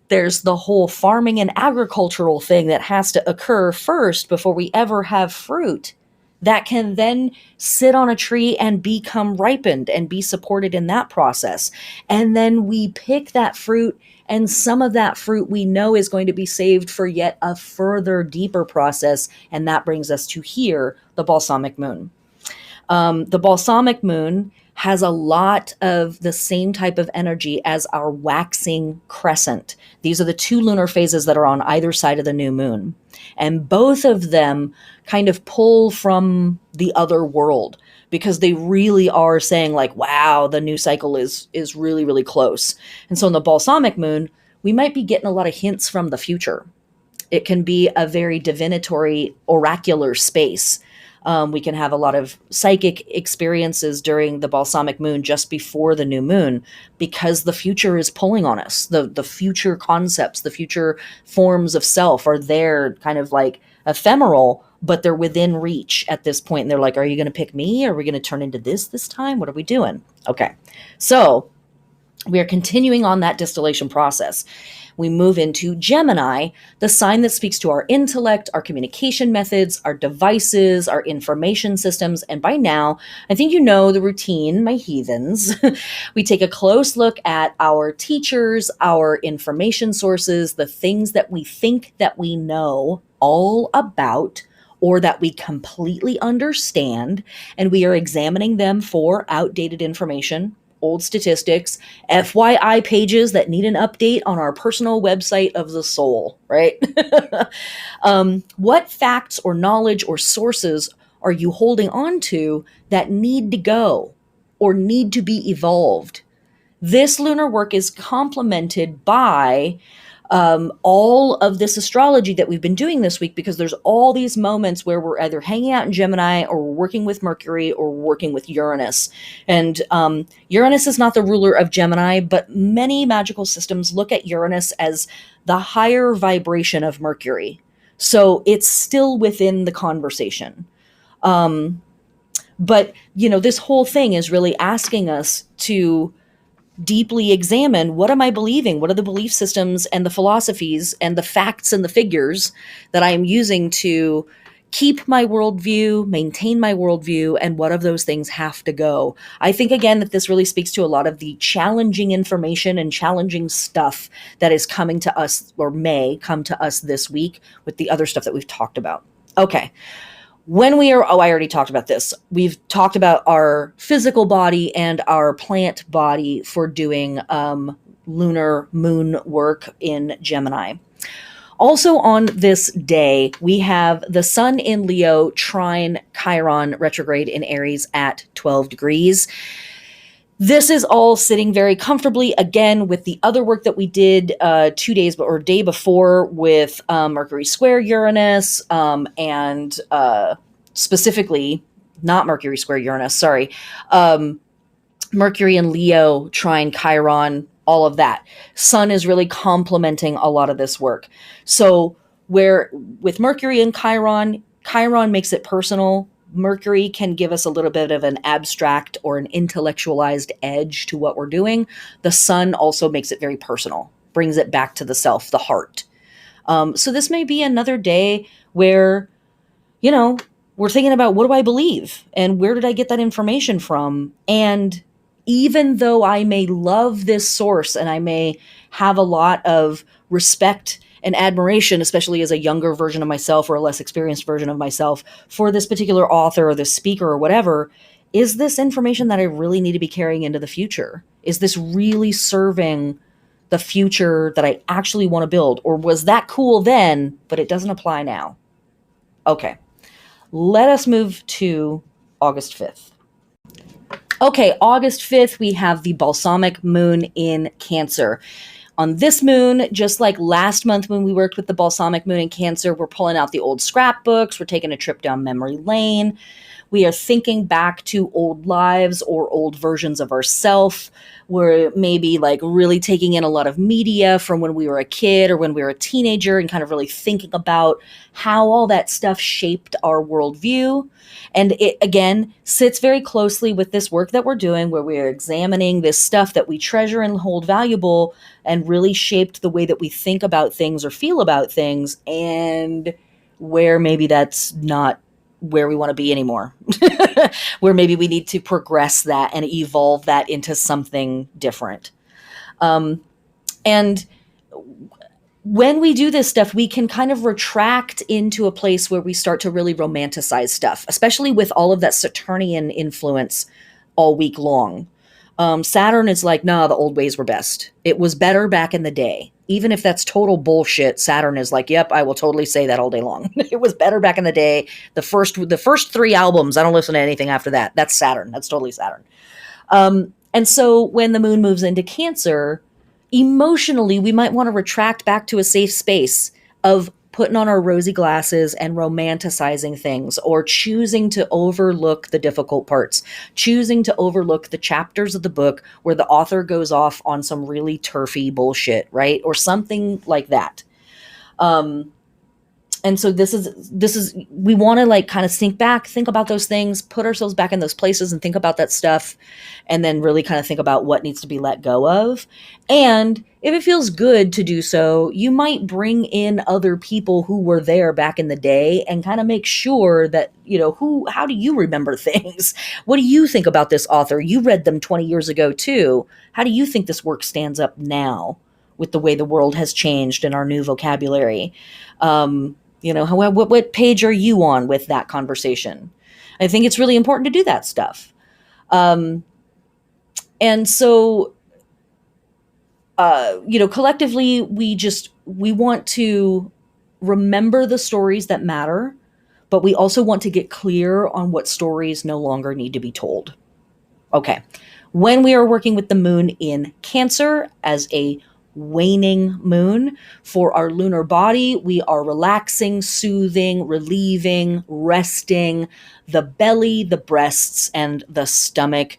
There's the whole farming and agricultural thing that has to occur first before we ever have fruit that can then sit on a tree and become ripened and be supported in that process. And then we pick that fruit, and some of that fruit we know is going to be saved for yet a further deeper process. And that brings us to here, the balsamic moon. The balsamic moon has a lot of the same type of energy as our waxing crescent. These are the two lunar phases that are on either side of the new moon. And both of them kind of pull from the other world because they really are saying like, wow, the new cycle is really, really close. And so in the balsamic moon, we might be getting a lot of hints from the future. It can be a very divinatory, oracular space. We can have a lot of psychic experiences during the balsamic moon just before the new moon because the future is pulling on us. The future concepts, the future forms of self are there kind of like ephemeral, but they're within reach at this point. And they're like, are you going to pick me? Are we going to turn into this time? What are we doing? Okay. So we are continuing on that distillation process. We move into Gemini, the sign that speaks to our intellect, our communication methods, our devices, our information systems. And by now, I think you know the routine, my heathens. We take a close look at our teachers, our information sources, the things that we think that we know all about or that we completely understand, and we are examining them for outdated information old statistics, FYI pages that need an update on our personal website of the soul, right? What facts or knowledge or sources are you holding on to that need to go or need to be evolved? This lunar work is complemented by all of this astrology that we've been doing this week, because there's all these moments where we're either hanging out in Gemini or we're working with Mercury or we're working with Uranus. And Uranus is not the ruler of Gemini, but many magical systems look at Uranus as the higher vibration of Mercury. So it's still within the conversation. But, this whole thing is really asking us to deeply examine, what am I believing? What are the belief systems and the philosophies and the facts and the figures that I am using to keep my worldview, maintain my worldview, and what of those things have to go? I think, again, that this really speaks to a lot of the challenging information and challenging stuff that is coming to us, or may come to us this week, with the other stuff that we've talked about. Okay. I already talked about this. We've talked about our physical body and our plant body for doing lunar moon work in Gemini. Also on this day, we have the sun in Leo trine Chiron retrograde in Aries at 12 degrees. This is all sitting very comfortably, again, with the other work that we did day before with Mercury square Uranus, and specifically, not Mercury square Uranus, sorry, Mercury and Leo trine Chiron, all of that. Sun is really complementing a lot of this work. So where with Mercury and Chiron makes it personal. Mercury can give us a little bit of an abstract or an intellectualized edge to what we're doing. The sun also makes it very personal, brings it back to the self, the heart. So this may be another day where, we're thinking about, what do I believe? And where did I get that information from? And even though I may love this source and I may have a lot of respect and admiration, especially as a younger version of myself or a less experienced version of myself, for this particular author or this speaker or whatever, is this information that I really need to be carrying into the future? Is this really serving the future that I actually want to build? Or was that cool then, but it doesn't apply now? Okay, let us move to August 5th. Okay, August 5th, we have the balsamic moon in Cancer. On this moon, just like last month when we worked with the balsamic moon in Cancer, we're pulling out the old scrapbooks, we're taking a trip down memory lane. We are thinking back to old lives or old versions of ourselves. We're maybe like really taking in a lot of media from when we were a kid or when we were a teenager and kind of really thinking about how all that stuff shaped our worldview. And it, again, sits very closely with this work that we're doing, where we're examining this stuff that we treasure and hold valuable and really shaped the way that we think about things or feel about things, and where maybe that's not where we want to be anymore, where maybe we need to progress that and evolve that into something different. And when we do this stuff, we can kind of retract into a place where we start to really romanticize stuff, especially with all of that Saturnian influence all week long. Saturn is like, no, the old ways were best. It was better back in the day. Even if that's total bullshit, Saturn is like, yep, I will totally say that all day long. It was better back in the day. The first 3 albums, I don't listen to anything after that. That's Saturn. That's totally Saturn. And so when the moon moves into Cancer, emotionally, we might want to retract back to a safe space of putting on our rosy glasses and romanticizing things, or choosing to overlook the difficult parts, choosing to overlook the chapters of the book where the author goes off on some really turfy bullshit, right? Or something like that. And so this is we want to like kind of sink back, think about those things, put ourselves back in those places and think about that stuff, and then really kind of think about what needs to be let go of. And if it feels good to do so, you might bring in other people who were there back in the day and kind of make sure that, how do you remember things? What do you think about this author? You read them 20 years ago too. How do you think this work stands up now with the way the world has changed and our new vocabulary? What page are you on with that conversation? I think it's really important to do that stuff. And so, collectively, we want to remember the stories that matter, but we also want to get clear on what stories no longer need to be told. Okay. When we are working with the moon in Cancer as a waning moon for our lunar body, we are relaxing, soothing, relieving, resting the belly, the breasts, and the stomach.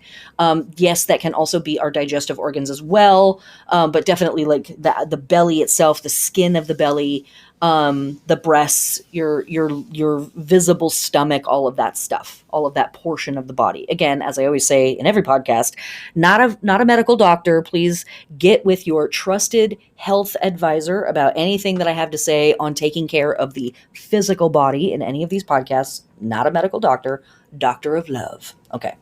Yes, that can also be our digestive organs as well, but definitely like the belly itself, the skin of the belly, the breasts, your visible stomach, all of that stuff, all of that portion of the body. Again, as I always say in every podcast, not a medical doctor. Please get with your trusted health advisor about anything that I have to say on taking care of the physical body in any of these podcasts. Not a medical doctor, doctor of love. Okay.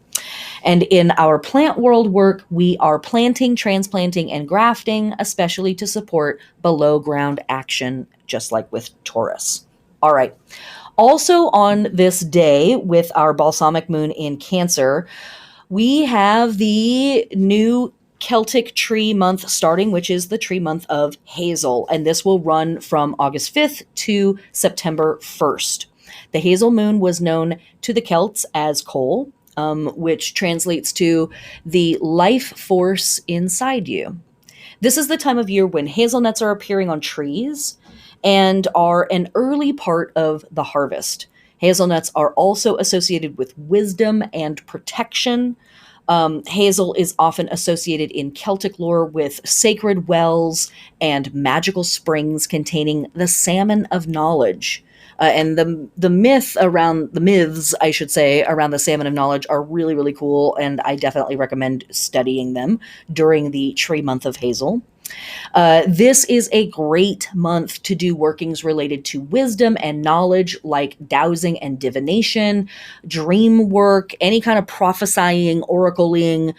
And in our plant world work, we are planting, transplanting, and grafting, especially to support below ground action, just like with Taurus. All right. Also, on this day, with our balsamic moon in Cancer, we have the new Celtic tree month starting, which is the tree month of Hazel. And this will run from August 5th to September 1st. The Hazel moon was known to the Celts as Cole, which translates to the life force inside you. This is the time of year when hazelnuts are appearing on trees and are an early part of the harvest. Hazelnuts are also associated with wisdom and protection. Hazel is often associated in Celtic lore with sacred wells and magical springs containing the salmon of knowledge. And the myths, I should say, around the salmon of knowledge are really, really cool, and I definitely recommend studying them during the tree month of Hazel. This is a great month to do workings related to wisdom and knowledge, like dowsing and divination, dream work, any kind of prophesying, oracling,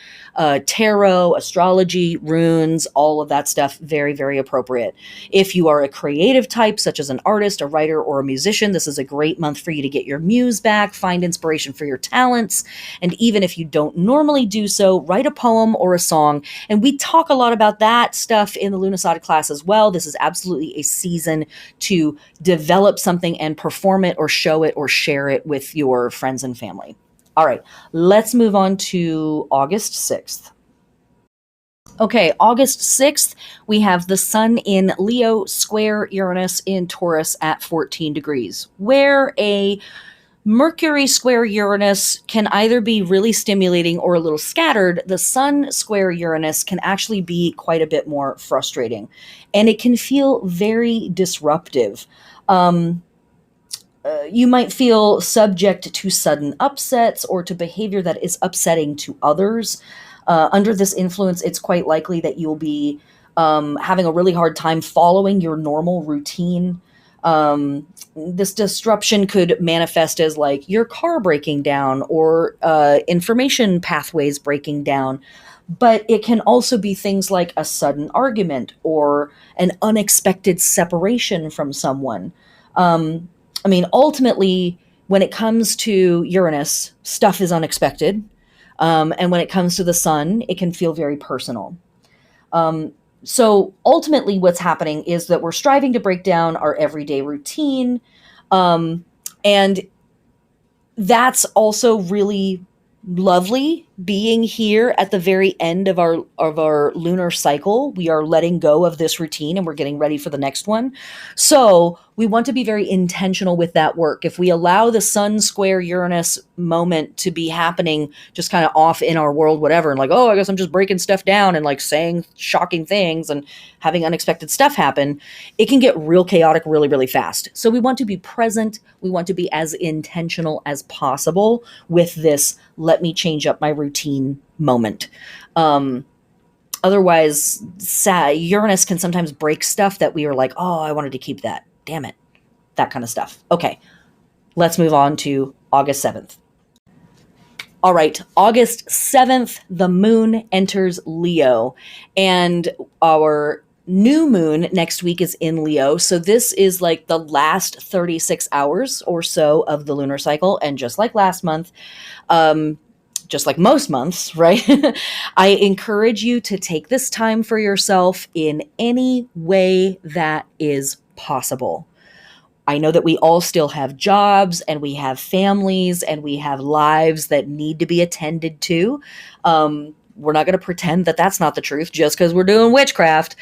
tarot, astrology, runes, all of that stuff. Very, very appropriate. If you are a creative type, such as an artist, a writer, or a musician, this is a great month for you to get your muse back, find inspiration for your talents, and even if you don't normally do so, write a poem or a song. And we talk a lot about that stuff in the Lughnasadh class as well. This is absolutely a season to develop something and perform it or show it or share it with your friends and family. All right, let's move on to August 6th. Okay, August 6th, we have the sun in Leo square Uranus in Taurus at 14 degrees, where a Mercury square Uranus can either be really stimulating or a little scattered. The Sun square Uranus can actually be quite a bit more frustrating, and it can feel very disruptive. You might feel subject to sudden upsets or to behavior that is upsetting to others. Under this influence, it's quite likely that you'll be having a really hard time following your normal routine. This disruption could manifest as like your car breaking down or information pathways breaking down. But it can also be things like a sudden argument or an unexpected separation from someone. Ultimately, when it comes to Uranus, stuff is unexpected. And when it comes to the sun, it can feel very personal. So ultimately, what's happening is that we're striving to break down our everyday routine. And that's also really lovely, being here at the very end of our lunar cycle. We are letting go of this routine and we're getting ready for the next one. So we want to be very intentional with that work. If we allow the sun square Uranus moment to be happening just kind of off in our world, whatever, and like, oh, I guess I'm just breaking stuff down and like saying shocking things and having unexpected stuff happen, it can get real chaotic really, really fast. So we want to be present. We want to be as intentional as possible with this let me change up my routine moment. Otherwise, Uranus can sometimes break stuff that we are like, oh, I wanted to keep that. Damn it. That kind of stuff. Okay, let's move on to August 7th. All right, August 7th, the moon enters Leo, and our new moon next week is in Leo. So this is like the last 36 hours or so of the lunar cycle. And just like last month, just like most months, right? I encourage you to take this time for yourself in any way that is possible. I know that we all still have jobs and we have families and we have lives that need to be attended to. We're not going to pretend that that's not the truth just because we're doing witchcraft.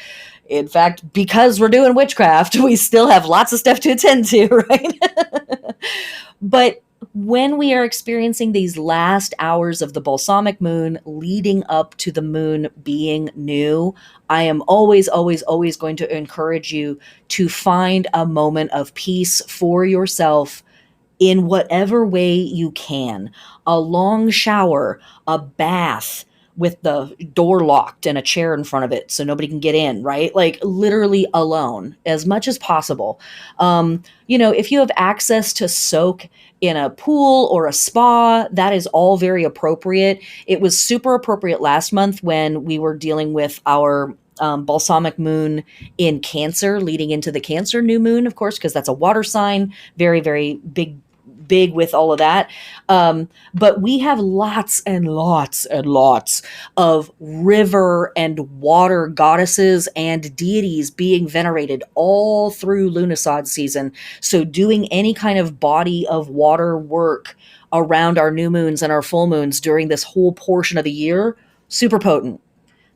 In fact, because we're doing witchcraft, we still have lots of stuff to attend to, right? But when we are experiencing these last hours of the balsamic moon leading up to the moon being new, I am always, always, always going to encourage you to find a moment of peace for yourself in whatever way you can. A long shower, a bath with the door locked and a chair in front of it so nobody can get in, right? Like literally alone as much as possible. If you have access to soak in a pool or a spa, that is all very appropriate. It was super appropriate last month when we were dealing with our balsamic moon in Cancer leading into the Cancer new moon, of course, because that's a water sign, very, very big with all of that. But we have lots and lots and lots of river and water goddesses and deities being venerated all through Lughnasadh season. So doing any kind of body of water work around our new moons and our full moons during this whole portion of the year, super potent.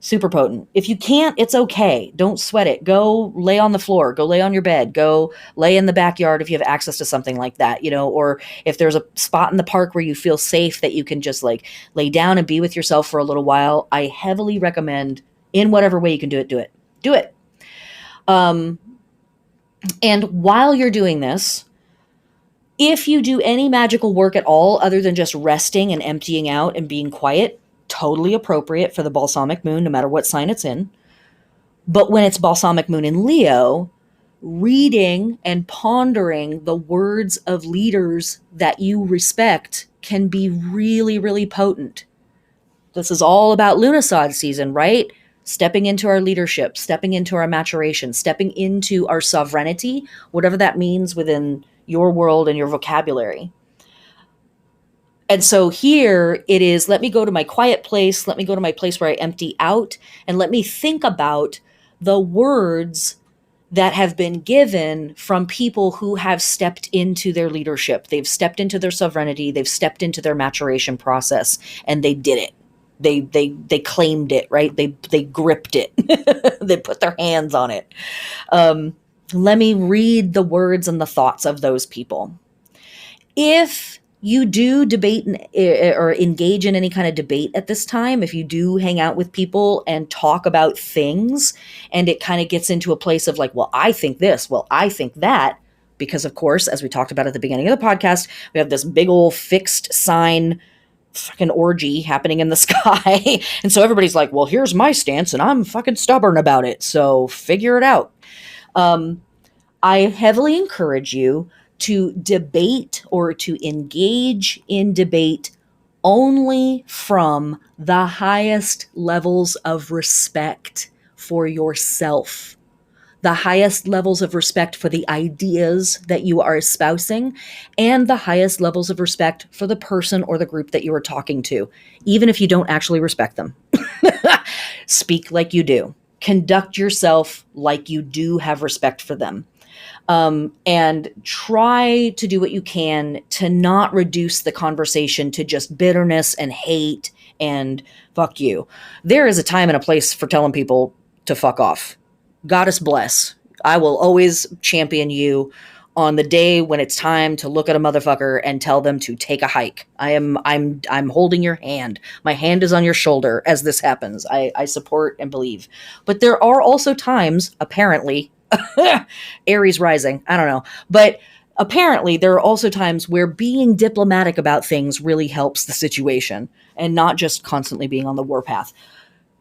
Super potent. If you can't, it's okay. Don't sweat it. Go lay on the floor. Go lay on your bed. Go lay in the backyard if you have access to something like that, or if there's a spot in the park where you feel safe that you can just like lay down and be with yourself for a little while. I heavily recommend, in whatever way you can do it, do it. Do it. And while you're doing this, if you do any magical work at all other than just resting and emptying out and being quiet, totally appropriate for the balsamic moon, no matter what sign it's in. But when it's balsamic moon in Leo, reading and pondering the words of leaders that you respect can be really, really potent. This is all about Lughnasadh season, right? Stepping into our leadership, stepping into our maturation, stepping into our sovereignty, whatever that means within your world and your vocabulary. And so here it is, let me go to my quiet place, let me go to my place where I empty out, and let me think about the words that have been given from people who have stepped into their leadership. They've stepped into their sovereignty, they've stepped into their maturation process, and they did it. They claimed it, right? They gripped it. They put their hands on it. Let me read the words and the thoughts of those people. If you do debate or engage in any kind of debate at this time, if you do hang out with people and talk about things, and it kind of gets into a place of like, well, I think this, well, I think that, because of course, as we talked about at the beginning of the podcast, we have this big old fixed sign fucking orgy happening in the sky. And so everybody's like, well, here's my stance and I'm fucking stubborn about it. So figure it out. I heavily encourage you to debate or to engage in debate only from the highest levels of respect for yourself, the highest levels of respect for the ideas that you are espousing, and the highest levels of respect for the person or the group that you are talking to, even if you don't actually respect them. Speak like you do. Conduct yourself like you do have respect for them. And try to do what you can to not reduce the conversation to just bitterness and hate and fuck you. There is a time and a place for telling people to fuck off. Goddess bless. I will always champion you on the day when it's time to look at a motherfucker and tell them to take a hike. I'm holding your hand. My hand is on your shoulder as this happens. I support and believe. But there are also times, apparently, Aries rising, I don't know. But apparently there are also times where being diplomatic about things really helps the situation and not just constantly being on the warpath.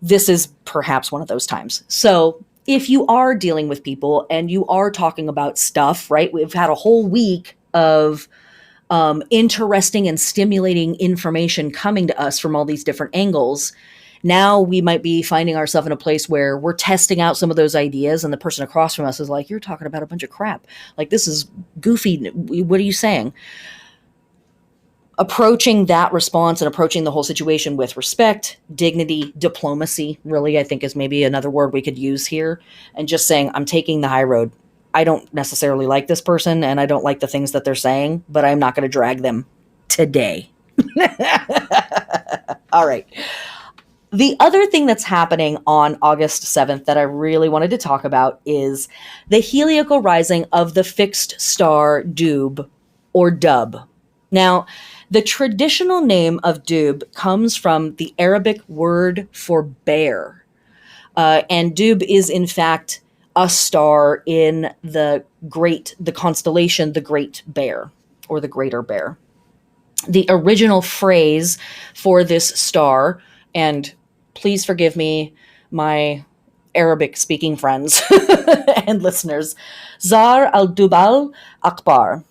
This is perhaps one of those times. So if you are dealing with people and you are talking about stuff, right? We've had a whole week of interesting and stimulating information coming to us from all these different angles. Now we might be finding ourselves in a place where we're testing out some of those ideas and the person across from us is like, you're talking about a bunch of crap. Like, this is goofy. What are you saying? approaching that response and approaching the whole situation with respect, dignity, diplomacy, really, I think is maybe another word we could use here, and just saying, I'm taking the high road. I don't necessarily like this person and I don't like the things that they're saying, but I'm not going to drag them today. All right. The other thing that's happening on August 7th that I really wanted to talk about is the heliacal rising of the fixed star Dub, or Dub. Now, the traditional name of Dub comes from the Arabic word for bear. And Dub is, in fact, a star in the constellation, the Great Bear, or the Greater Bear. The original phrase for this star, and please forgive me, my Arabic speaking friends and listeners, Zar al-Dubal Akbar,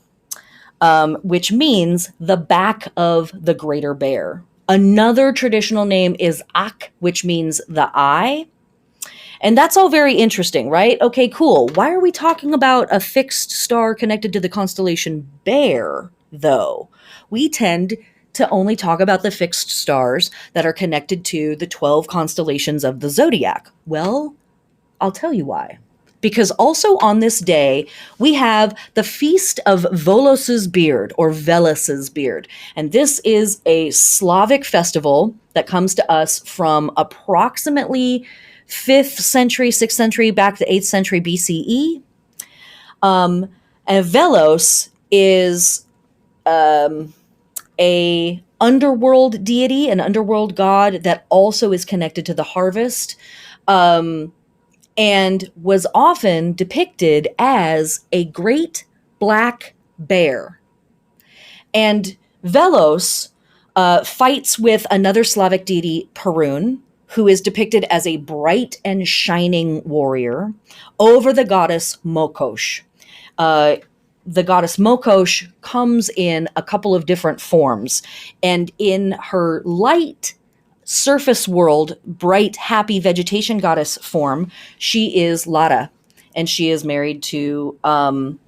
which means the back of the greater bear. Another traditional name is Ak, which means the eye. And that's all very interesting, right? Okay, cool. Why are we talking about a fixed star connected to the constellation Bear, though? We tend to only talk about the fixed stars that are connected to the 12 constellations of the zodiac. Well, I'll tell you why. Because also on this day, we have the Feast of Volos's Beard, or Velus's Beard. And this is a Slavic festival that comes to us from approximately 5th century, 6th century, back to 8th century BCE. And Velos is a underworld deity, an underworld god that also is connected to the harvest, and was often depicted as a great black bear. And Velos fights with another Slavic deity, Perun, who is depicted as a bright and shining warrior, over the goddess Mokosh. The goddess Mokosh comes in a couple of different forms, and in her light surface world, bright, happy vegetation goddess form, she is Lara, and she is married to Yarilo.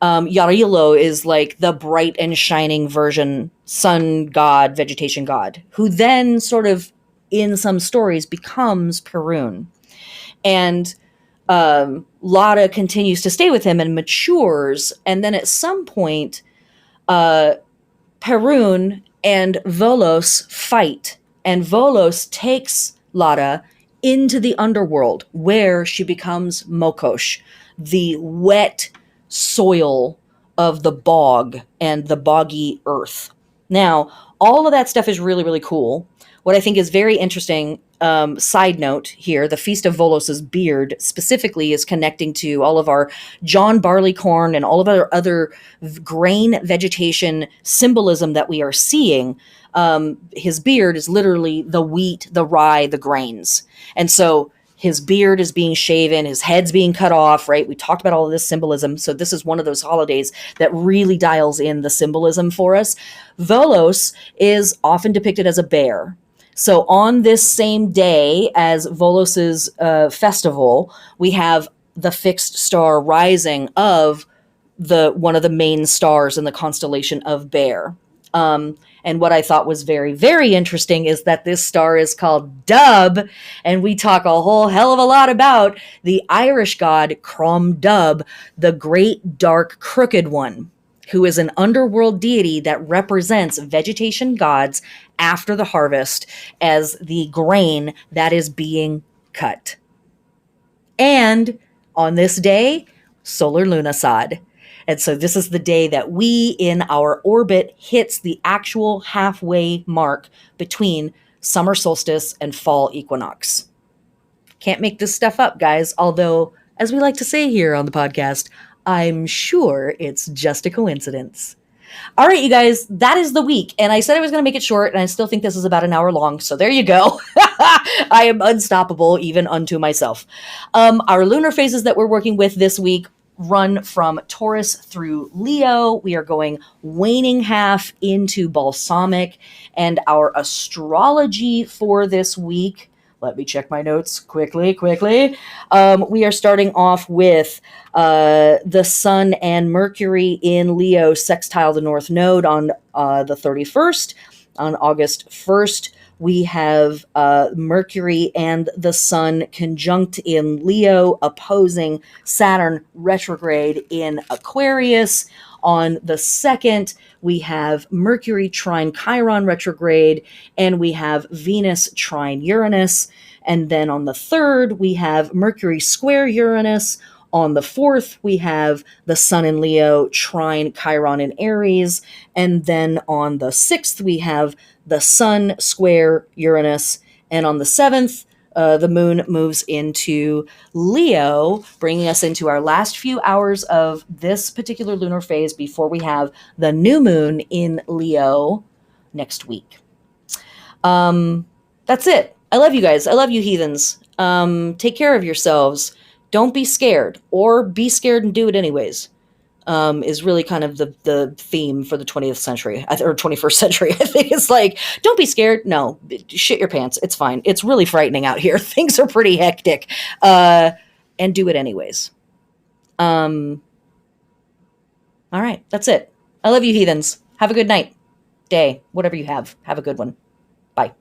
Yarilo is like the bright and shining version, sun god, vegetation god, who then sort of, in some stories, becomes Perun. And Lara continues to stay with him and matures, and then at some point, Perun and Volos fight, and Volos takes Lara into the underworld, where she becomes Mokosh, the wet soil of the bog and the boggy earth. Now, all of that stuff is really, really cool. What I think is very interesting, side note here, the Feast of Volos's Beard specifically is connecting to all of our John Barleycorn and all of our other grain vegetation symbolism that we are seeing. His beard is literally the wheat, the rye, the grains. And so his beard is being shaven, his head's being cut off, right? We talked about all of this symbolism. So this is one of those holidays that really dials in the symbolism for us. Volos is often depicted as a bear. So on this same day as Volos's festival, we have the fixed star rising of one of the main stars in the constellation of Bear. And what I thought was very, very interesting is that this star is called Dub, and we talk a whole hell of a lot about the Irish god Crom Dub, the great dark crooked one, who is an underworld deity that represents vegetation gods after the harvest as the grain that is being cut. And on this day, solar Lughnasadh. And so this is the day that we in our orbit hits the actual halfway mark between summer solstice and fall equinox. Can't make this stuff up, guys. Although, as we like to say here on the podcast, I'm sure it's just a coincidence. All right, you guys, that is the week. And I said I was going to make it short, and I still think this is about an hour long. So there you go. I am unstoppable, even unto myself. Our lunar phases that we're working with this week run from Taurus through Leo. We are going waning half into balsamic. And our astrology for this week, Let me check my notes quickly. We are starting off with the Sun and Mercury in Leo sextile the North Node on the 31st. On August 1st, we have Mercury and the Sun conjunct in Leo, opposing Saturn retrograde in Aquarius. On the 2nd, we have Mercury trine Chiron retrograde, and we have Venus trine Uranus. And then on the 3rd, we have Mercury square Uranus. On the 4th, we have the Sun in Leo trine Chiron in Aries. And then on the 6th, we have the Sun square Uranus. And on the 7th, the moon moves into Leo, bringing us into our last few hours of this particular lunar phase before we have the new moon in Leo next week. That's it. I love you guys. I love you, heathens. Take care of yourselves. Don't be scared, or be scared and do it anyways. Is really kind of the theme for the 20th century or 21st century. I think it's like, don't be scared. No, shit your pants. It's fine. It's really frightening out here. Things are pretty hectic. And do it anyways. All right, that's it. I love you, heathens. Have a good night, day, whatever you have. Have a good one. Bye.